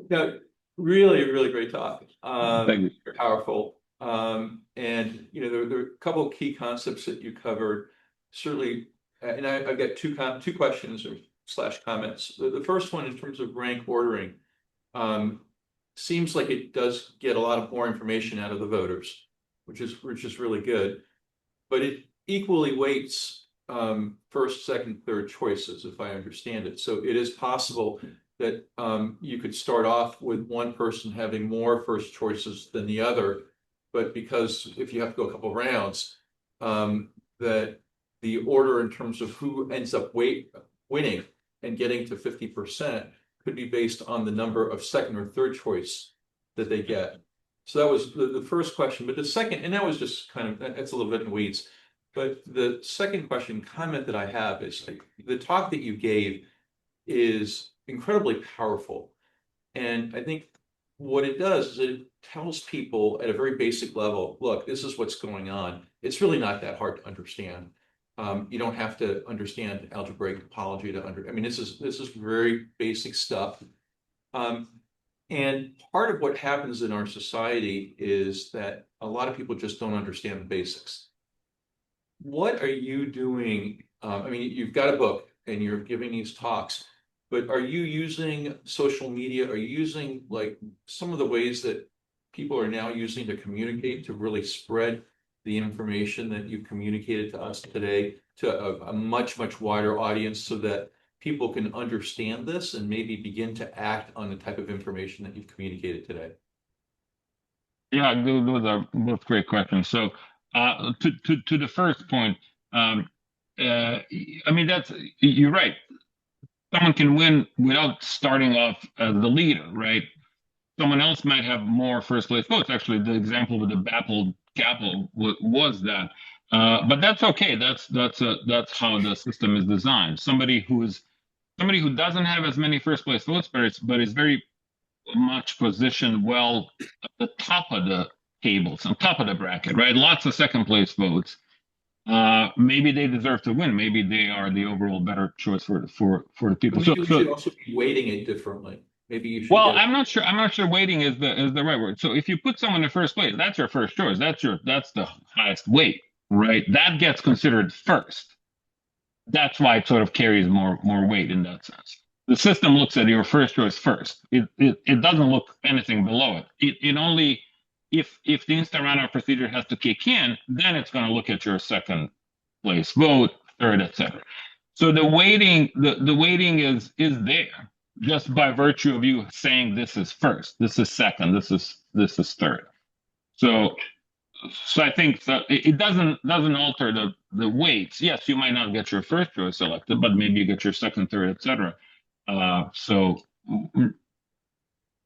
No, really, really great talk. Thank you. Very powerful. And there are a couple of key concepts that you covered. Certainly, and I've got two questions or / comments. The first one, in terms of rank ordering, seems like it does get a lot of more information out of the voters, which is really good. But it equally weights first, second, third choices, if I understand it. So it is possible that you could start off with one person having more first choices than the other, but because if you have to go a couple of rounds, that the order in terms of who ends up winning and getting to 50% could be based on the number of second or third choice that they get. So that was the first question. But the second, and that was just that's a little bit in weeds. But the second comment that I have is the talk that you gave is incredibly powerful. And I think what it does is it tells people at a very basic level, look, this is what's going on. It's really not that hard to understand. You don't have to understand algebraic topology this is very basic stuff. And part of what happens in our society is that a lot of people just don't understand the basics. What are you doing? You've got a book and you're giving these talks, but are you using social media? Are you using like some of the ways that people are now using to communicate, to really spread the information that you've communicated to us today to a much, much wider audience so that people can understand this and maybe begin to act on the type of information that you've communicated today? Yeah, those are both great questions. So to the first point, you're right. Someone can win without starting off as the leader, right? someone else might have more first place votes. Actually, the example with the baffled capital was that. But that's okay. That's how the system is designed. Somebody who doesn't have as many first place votes, but is very much positioned well at the top of the tables, on top of the bracket, right? Lots of second place votes. Maybe they deserve to win. Maybe they are the overall better choice for the people. Maybe we should also be weighting it differently. Maybe you should. Well, I'm not sure weighting is the right word. So if you put someone in first place, that's your first choice. That's the highest weight, right? That gets considered first. That's why it sort of carries more weight in that sense. The system looks at your first choice first. It doesn't look anything below it. It only if the instant runoff procedure has to kick in, then it's going to look at your second place vote, third, etc. So the weighting is there just by virtue of you saying this is first, this is second, this is third. So I think that it doesn't alter the weights. Yes, you might not get your first choice selected, but maybe you get your second, third, etc.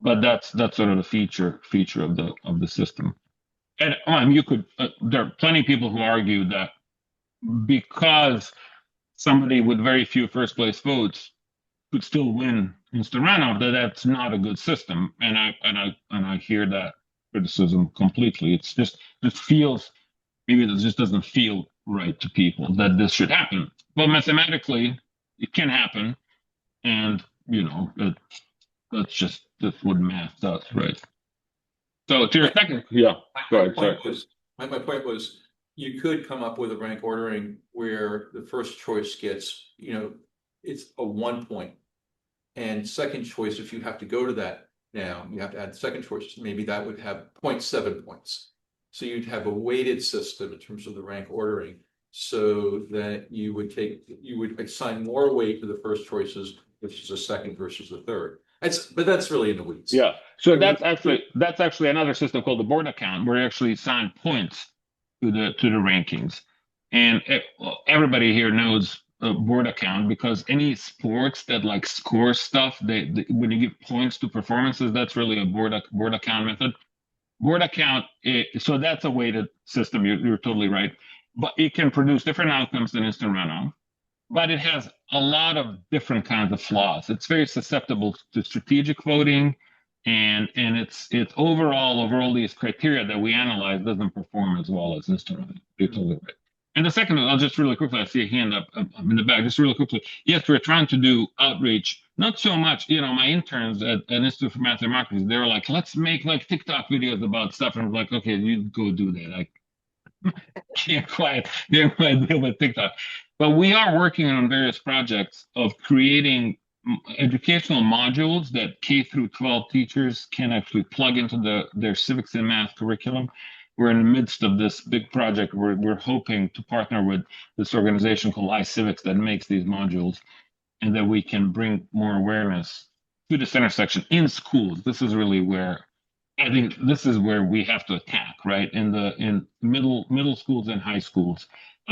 But that's sort of the feature of the system. And you could there are plenty of people who argue that because somebody with very few first place votes could still win instant runoff, that's not a good system. And I hear that criticism completely. It just feels, maybe it just doesn't feel right to people that this should happen. But mathematically, it can happen, and that's what math does, right? So to your second, yeah, go ahead. Sorry. My point was, you could come up with a rank ordering where the first choice gets, it's a 1 point. And second choice, if you have to go to that now, you have to add the second choice, maybe that would have 0.7 points. So you'd have a weighted system in terms of the rank ordering, so that you would assign more weight to the first choices, which is the second versus the third. But that's really in the weeds. Yeah. So that's actually another system called the board account, where you actually assign points to the rankings. And everybody here knows a board account, because any sports that like score stuff, when you give points to performances, that's really a board account method. Board account, so that's a weighted system. You're totally right, but it can produce different outcomes than instant runoff. But it has a lot of different kinds of flaws. It's very susceptible to strategic voting, and it's overall these criteria that we analyze doesn't perform as well as instant runoff. You're totally right. And the second, I'll just really quickly, I see a hand up in the back, just really quickly. Yes, we're trying to do outreach, not so much, my interns at Institute for Math and Marketing, they were like, let's make like TikTok videos about stuff. And I'm like, okay, you go do that. I can't quite deal with TikTok. But we are working on various projects of creating educational modules that K through 12 teachers can actually plug into their civics and math curriculum. We're in the midst of this big project where we're hoping to partner with this organization called iCivics that makes these modules, and that we can bring more awareness to this intersection in schools. This is really where I think we have to attack, right? In middle schools and high schools.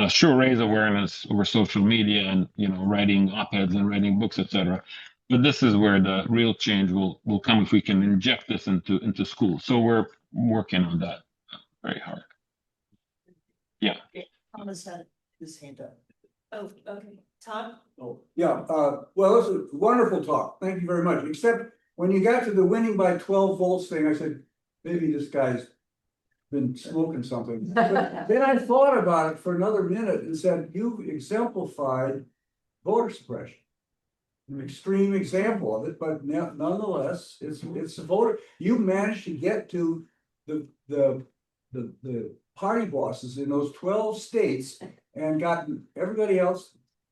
Sure, raise awareness over social media and writing op-eds and writing books, etc. But this is where the real change will come if we can inject this into schools. So we're working on that very hard. Yeah. Thomas had his hand up. Oh, okay. Tom? Oh, yeah, well, this is a wonderful talk. Thank you very much. Except when you got to the winning by 12 volts thing, I said, maybe this guy's been smoking something. But then I thought about it for another minute and said, you exemplified voter suppression. An extreme example of it, but nonetheless, it's a voter. You managed to get to the party bosses in those 12 states and gotten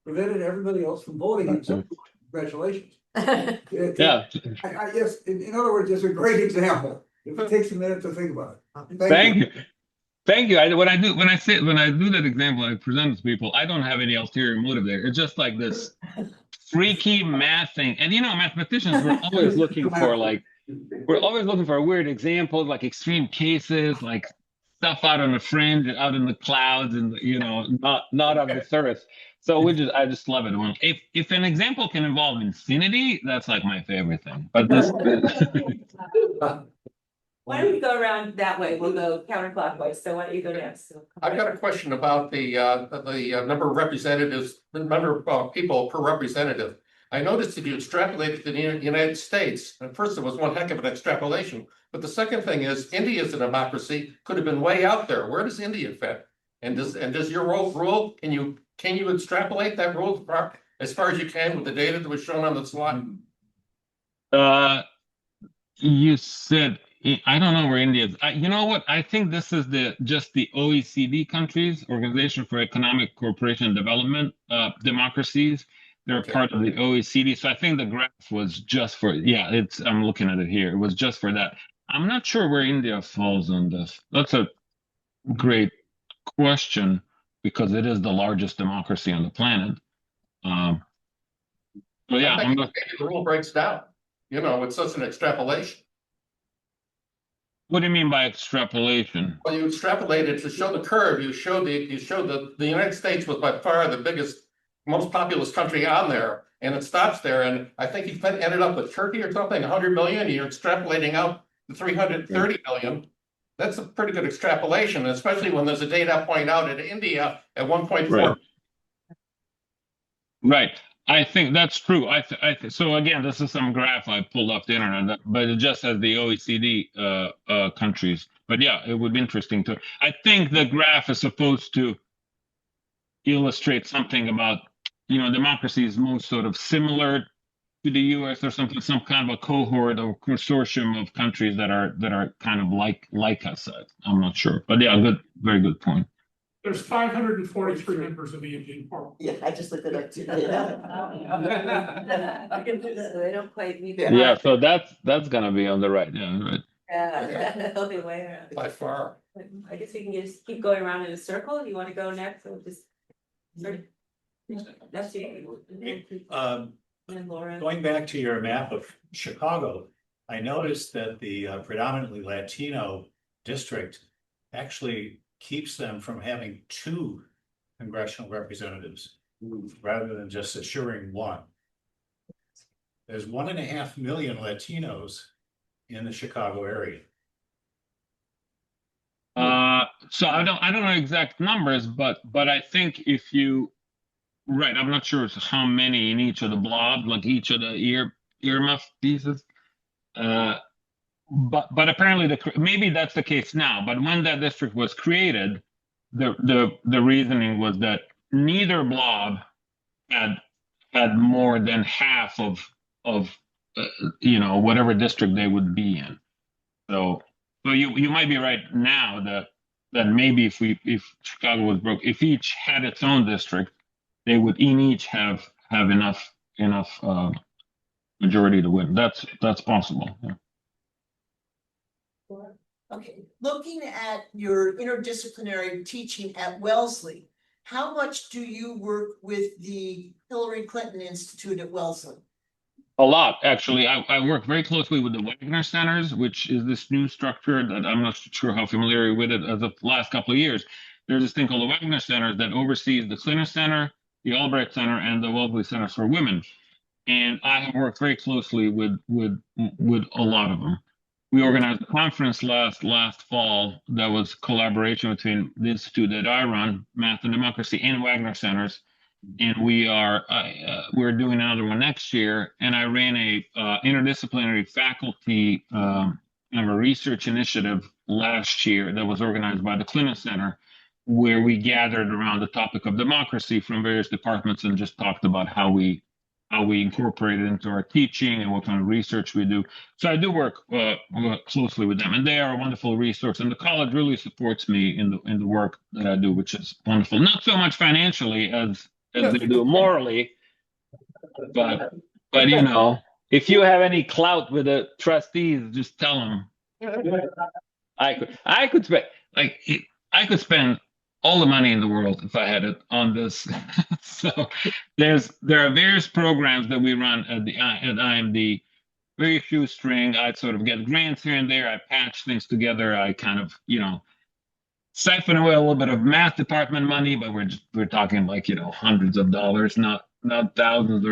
prevented everybody else from voting. So congratulations. Yeah. Yes, in other words, it's a great example. If it takes a minute to think about it. Thank you. Thank you. When I do that example, I present it to people, I don't have any ulterior motive there. It's just like this freaky math thing. And mathematicians, we're always looking for weird examples, like extreme cases, like stuff out on the fringe, out in the clouds, and not on this earth. So I just love it. When if an example can involve infinity, that's like my favorite thing. But this. Why don't we go around that way? We'll go counterclockwise. So why don't you go next? I've got a question about the number of representatives, the number of people per representative. I noticed if you extrapolate to the United States, at first it was one heck of an extrapolation, but the second thing is India's a democracy, could have been way out there. Where does India fit? And does your rule, can you extrapolate that rule as far as you can with the data that was shown on the slide? You said, I don't know where India is. You know what? I think this is just the OECD countries, Organization for Economic Cooperation and Development, democracies. They're Okay. part of the OECD. So I think the graph was just for, I'm looking at it here. It was just for that. I'm not sure where India falls on this. That's a great question because it is the largest democracy on the planet. So yeah, I think maybe the rule breaks down. It's such an extrapolation. what do you mean by extrapolation? Well, you extrapolated to show the curve. You showed the United States was by far the biggest, most populous country on there, and it stops there. And I think you ended up with Turkey or something, 100 million. You're extrapolating out to 330 million. That's a pretty good extrapolation, especially when there's a data point out at India at 1.4. Right. I think that's true. So again, this is some graph I pulled off the internet, but it just has the OECD countries. But yeah, it would be interesting to. I think the graph is supposed to illustrate something about, democracy is most sort of similar to the U.S. or something, some kind of a cohort or consortium of countries that are kind of like us. I'm not sure, but yeah, very good point. There's 543 members of the Indian Parliament. Yeah, I just looked it up too. I can do that. They don't quite need that. Yeah, so that's gonna be on the right. Yeah, right. Yeah, they'll be way around. By far. I guess we can just keep going around in a circle. You want to go next? Or just. That's you. And Laura. Going back to your map of Chicago, I noticed that the predominantly Latino district actually keeps them from having 2 congressional representatives rather than just assuring 1. There's 1.5 million Latinos in the Chicago area. So I don't know exact numbers, but I think right, I'm not sure how many in each of the blob, like each of the earmuff pieces. But apparently maybe that's the case now. But when that district was created, the reasoning was that neither blob had more than half of whatever district they would be in. So you might be right now that maybe if Chicago was broke, if each had its own district, they would each have enough majority to win. That's possible. Yeah. Okay, looking at your interdisciplinary teaching at Wellesley, how much do you work with the Hillary Clinton Institute at Wellesley? A lot, actually. I work very closely with the Wagner Centers, which is this new structure that I'm not sure how familiar with it as of the last couple of years. There's this thing called the Wagner Center that oversees the Clinton Center, the Albright Center, and the Wellesley Centers for Women. And I have worked very closely with a lot of them. We organized a conference last fall that was collaboration between the institute that I run, Math and Democracy, and Wagner Centers. And we're doing another one next year. And I ran a interdisciplinary faculty kind of a research initiative last year that was organized by the Clinton Center, where we gathered around the topic of democracy from various departments and just talked about how we incorporate it into our teaching and what kind of research we do. So I do work closely with them, and they are a wonderful resource. And the college really supports me in the work that I do, which is wonderful. Not so much financially as they do morally, but if you have any clout with the trustees, just tell them. I could spend all the money in the world if I had it on this. So there are various programs that we run at IMD, very shoestring. I sort of get grants here and there. I patch things together. I kind of, siphon away a little bit of math department money, but we're talking like, hundreds of dollars, not thousands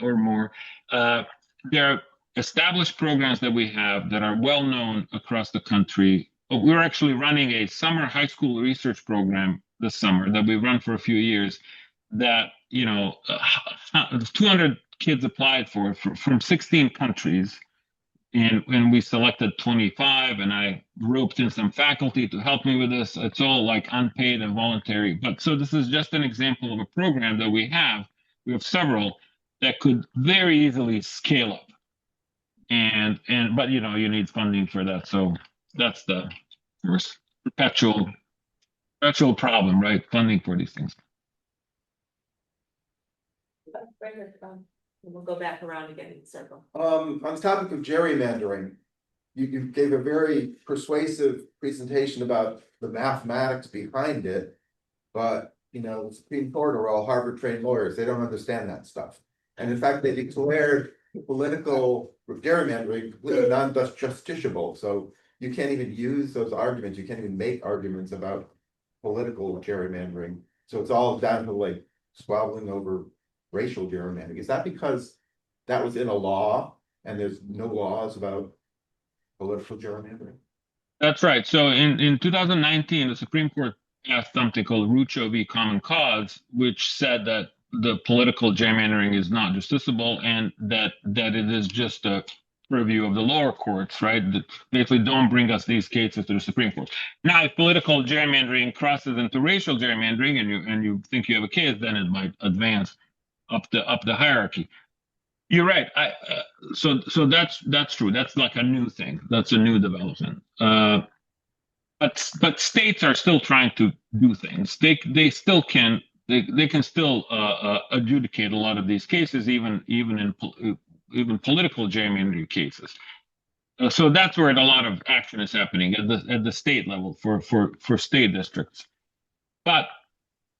or more. There are established programs that we have that are well known across the country. We're actually running a summer high school research program this summer that we run for a few years that, 200 kids applied for from 16 countries. And we selected 25, and I roped in some faculty to help me with this. It's all like unpaid and voluntary. But so this is just an example of a program that we have. We have several that could very easily scale up. But you need funding for that. So that's the perpetual problem, right? Funding for these things. We'll go back around again in a circle. On the topic of gerrymandering, you gave a very persuasive presentation about the mathematics behind it. But the Supreme Court are all Harvard trained lawyers. They don't understand that stuff. And in fact, they declared political gerrymandering completely non-justiciable. So you can't even use those arguments. You can't even make arguments about political gerrymandering. So it's all down to like squabbling over racial gerrymandering. Is that because that was in a law and there's no laws about political gerrymandering? That's right. So in 2019, the Supreme Court passed something called Rucho v. Common Cause, which said that the political gerrymandering is not justiciable and that it is just a purview of the lower courts, right? That basically don't bring us these cases to the Supreme Court. Now, if political gerrymandering crosses into racial gerrymandering and you think you have a case, then it might advance up the hierarchy. You're right. So that's true. That's like a new thing. That's a new development. But states are still trying to do things. They still can still adjudicate a lot of these cases, even political gerrymandering cases. So that's where a lot of action is happening at the state level for state districts. But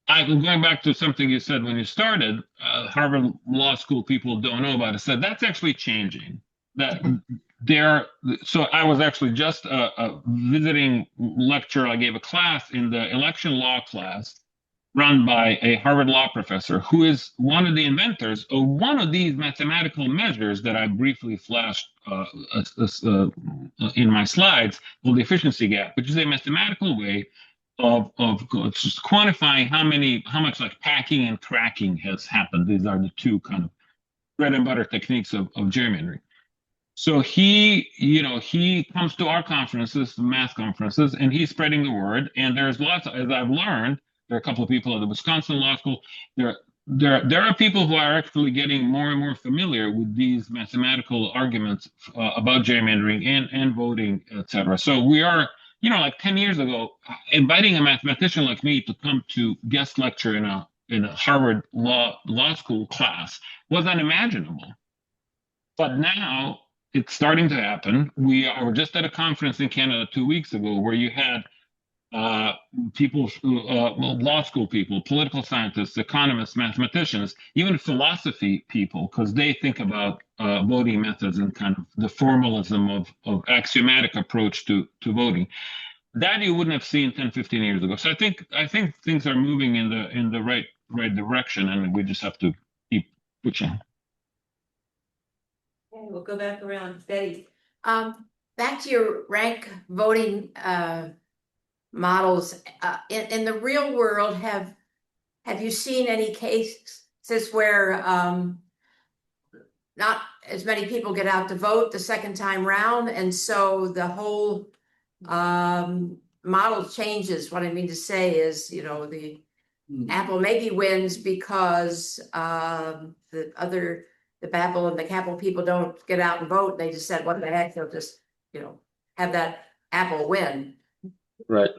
I'm going back to something you said when you started. Harvard Law School people don't know about it. Said that's actually changing. So I was actually just a visiting lecture. I gave a class in the election law class run by a Harvard law professor who is one of the inventors of one of these mathematical measures that I briefly flashed in my slides, called the efficiency gap, which is a mathematical way of just quantifying how much like packing and cracking has happened. These are the two kind of bread and butter techniques of gerrymandering. So he comes to our conferences, math conferences, and he's spreading the word. And there's lots, as I've learned, there are a couple of people at the Wisconsin Law School. There are people who are actually getting more and more familiar with these mathematical arguments about gerrymandering and voting, etc. So we are, like 10 years ago, inviting a mathematician like me to come to guest lecture in a Harvard law school class was unimaginable. But now it's starting to happen. We were just at a conference in Canada 2 weeks ago where you had people, law school people, political scientists, economists, mathematicians, even philosophy people, because they think about voting methods and kind of the formalism of axiomatic approach to voting. That you wouldn't have seen 10, 15 years ago. So I think things are moving in the right direction, and we just have to keep pushing. Okay, we'll go back around. Betty. Back to your rank voting models. In the real world, have you seen any cases where not as many people get out to vote the second time round, and so the whole model changes? What I mean to say is, the Apple maybe wins because the Babel and the Capel people don't get out and vote. They just said, what the heck, they'll just, have that Apple win. Right.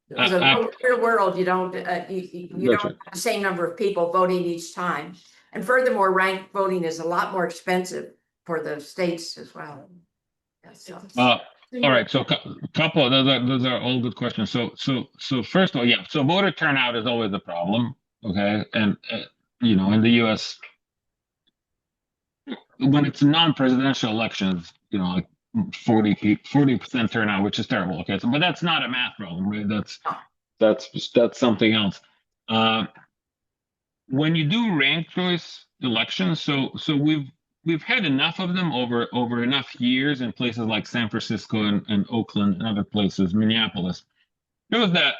Because in the real world, you don't have the same number of people voting each time. And furthermore, ranked voting is a lot more expensive for the states as well. Yeah, so. All right, so couple those are all good questions. So first of all, yeah. So voter turnout is always a problem. Okay, and in the U.S. when it's non-presidential elections, like 40% turnout, which is terrible. Okay, but that's not a math problem, right? that's something else. When you do ranked choice elections, so we've had enough of them over enough years in places like San Francisco and Oakland and other places, Minneapolis. Shows that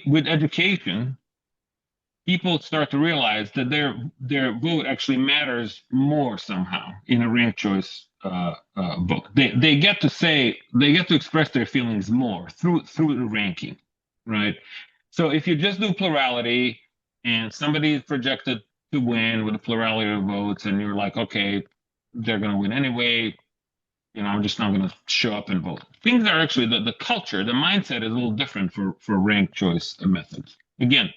with education, people start to realize that their vote actually matters more somehow in a ranked choice vote. They get to express their feelings more through the ranking, right? So if you just do plurality and somebody is projected to win with a plurality of votes, and you're like, okay, they're going to win anyway, I'm just not going to show up and vote. Things are actually the culture, the mindset is a little different for ranked choice methods. Again,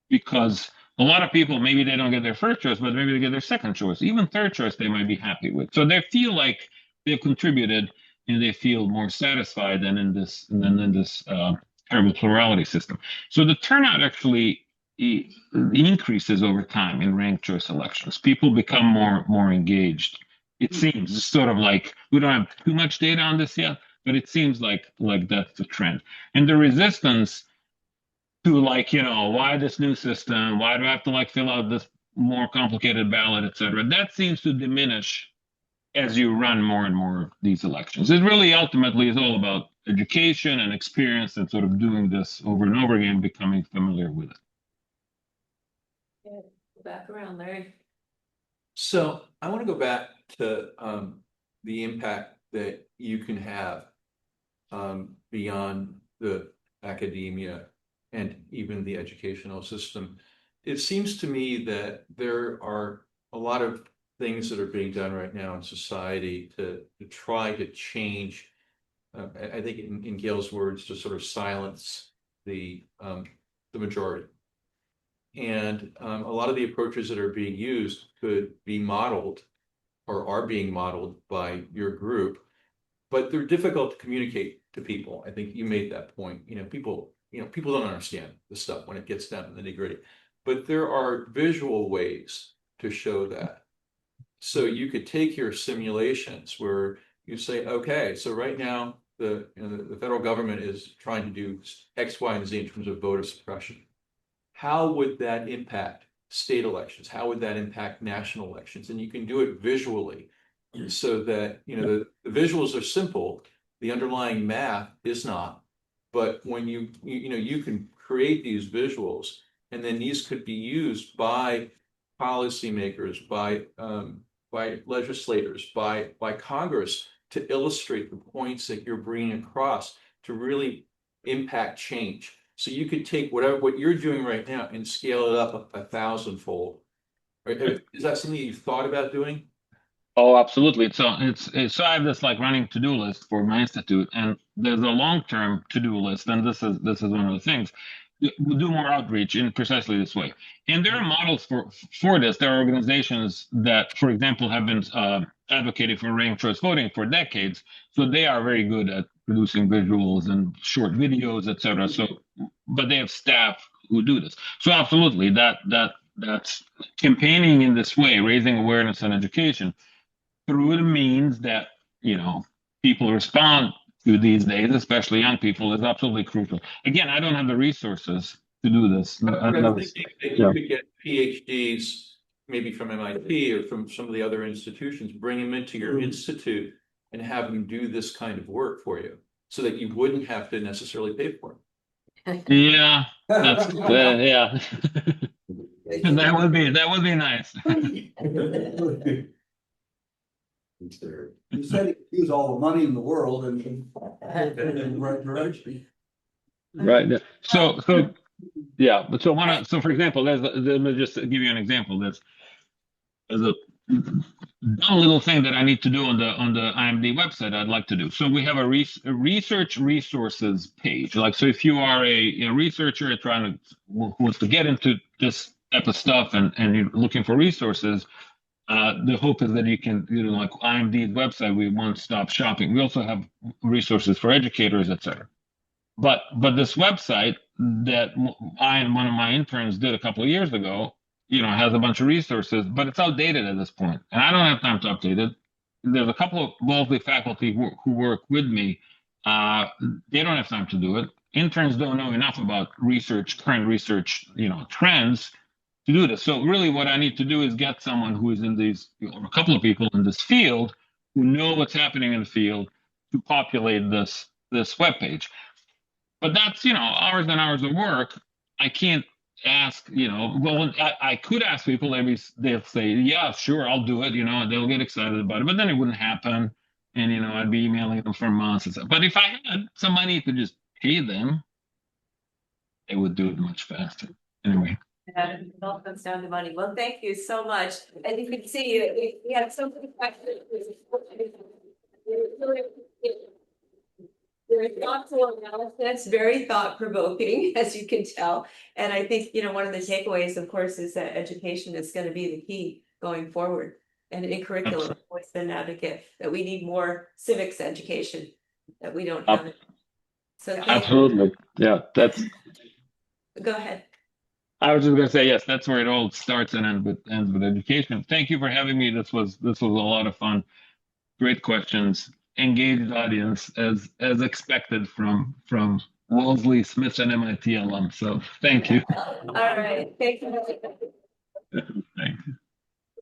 because a lot of people, maybe they don't get their first choice, but maybe they get their second choice, even third choice they might be happy with. So they feel like they've contributed and they feel more satisfied than in this terrible plurality system. So the turnout actually increases over time in ranked choice elections. People become more engaged. It seems it's sort of like we don't have too much data on this yet, but it seems like that's the trend. And the resistance to why this new system? Why do I have to fill out this more complicated ballot, et cetera? That seems to diminish as you run more and more of these elections. It really ultimately is all about education and experience and sort of doing this over and over again, becoming familiar with it. Yeah, back around, Larry. So I want to go back to the impact that you can have beyond the academia and even the educational system. It seems to me that there are a lot of things that are being done right now in society to try to change, I think in Gail's words, to sort of silence the majority. And a lot of the approaches that are being used could be modeled or are being modeled by your group, but they're difficult to communicate to people. I think you made that point. People don't understand the stuff when it gets down to the nitty-gritty, but there are visual ways to show that. So you could take your simulations where you say, okay, so right now the federal government is trying to do X, Y, and Z in terms of voter suppression. How would that impact state elections? How would that impact national elections? And you can do it visually so that, the visuals are simple. The underlying math is not. But when you can create these visuals, and then these could be used by policymakers, by legislators, by Congress to illustrate the points that you're bringing across to really impact change. So you could take what you're doing right now and scale it up 1,000-fold. Is that something you've thought about doing? Oh, absolutely. So so I have this running to-do list for my institute, and there's a long-term to-do list, and this is one of the things. We do more outreach in precisely this way. And there are models for this. There are organizations that, for example, have been advocating for ranked choice voting for decades. So they are very good at producing visuals and short videos, et cetera. So, but they have staff who do this. So absolutely, that's campaigning in this way, raising awareness and education through the means that people respond to these days, especially young people, is absolutely crucial. Again, I don't have the resources to do this. I'm thinking that you could get PhDs, maybe from MIT or from some of the other institutions, bring them into your institute and have them do this kind of work for you, so that you wouldn't have to necessarily pay for it. Yeah, that's yeah. that would be nice. You said he use all the money in the world and in the right direction. Right. So yeah, but so for example, let me just give you an example. There's a dumb little thing that I need to do on the IMD website I'd like to do. So we have a research resources page. So if you are a researcher who wants to get into this type of stuff and you're looking for resources, the hope is that you can, like IMD's website, we one-stop shopping. We also have resources for educators, etc. But this website that I and one of my interns did a couple of years ago, has a bunch of resources, but it's outdated at this point, and I don't have time to update it. There's a couple of Wellesley faculty who work with me. They don't have time to do it. interns don't know enough about research, current research, trends to do this. So really what I need to do is get someone who is in these, or a couple of people in this field who know what's happening in the field to populate this webpage. But that's, hours and hours of work. I can't ask, well, I could ask people, maybe they'll say, yeah, sure, I'll do it, they'll get excited about it, but then it wouldn't happen. And, I'd be emailing them for months and stuff. But if I had some money to just pay them, they would do it much faster. Anyway. Yeah, it all comes down to money. Well, thank you so much. And you can see, we have so many questions. Very thoughtful analysis, very thought provoking, as you can tell. And I think, one of the takeaways, of course, is that education is going to be the key going forward. And in curriculum, I've always been an advocate that we need more civics education, that we don't have it. So absolutely. Yeah, go ahead. I was just going to say, yes, that's where it all starts and ends with education. Thank you for having me. This was a lot of fun. Great questions. Engaged audience as expected from Wellesley, Smith, and MIT alum. So thank you. All right. Thank you. Thank you.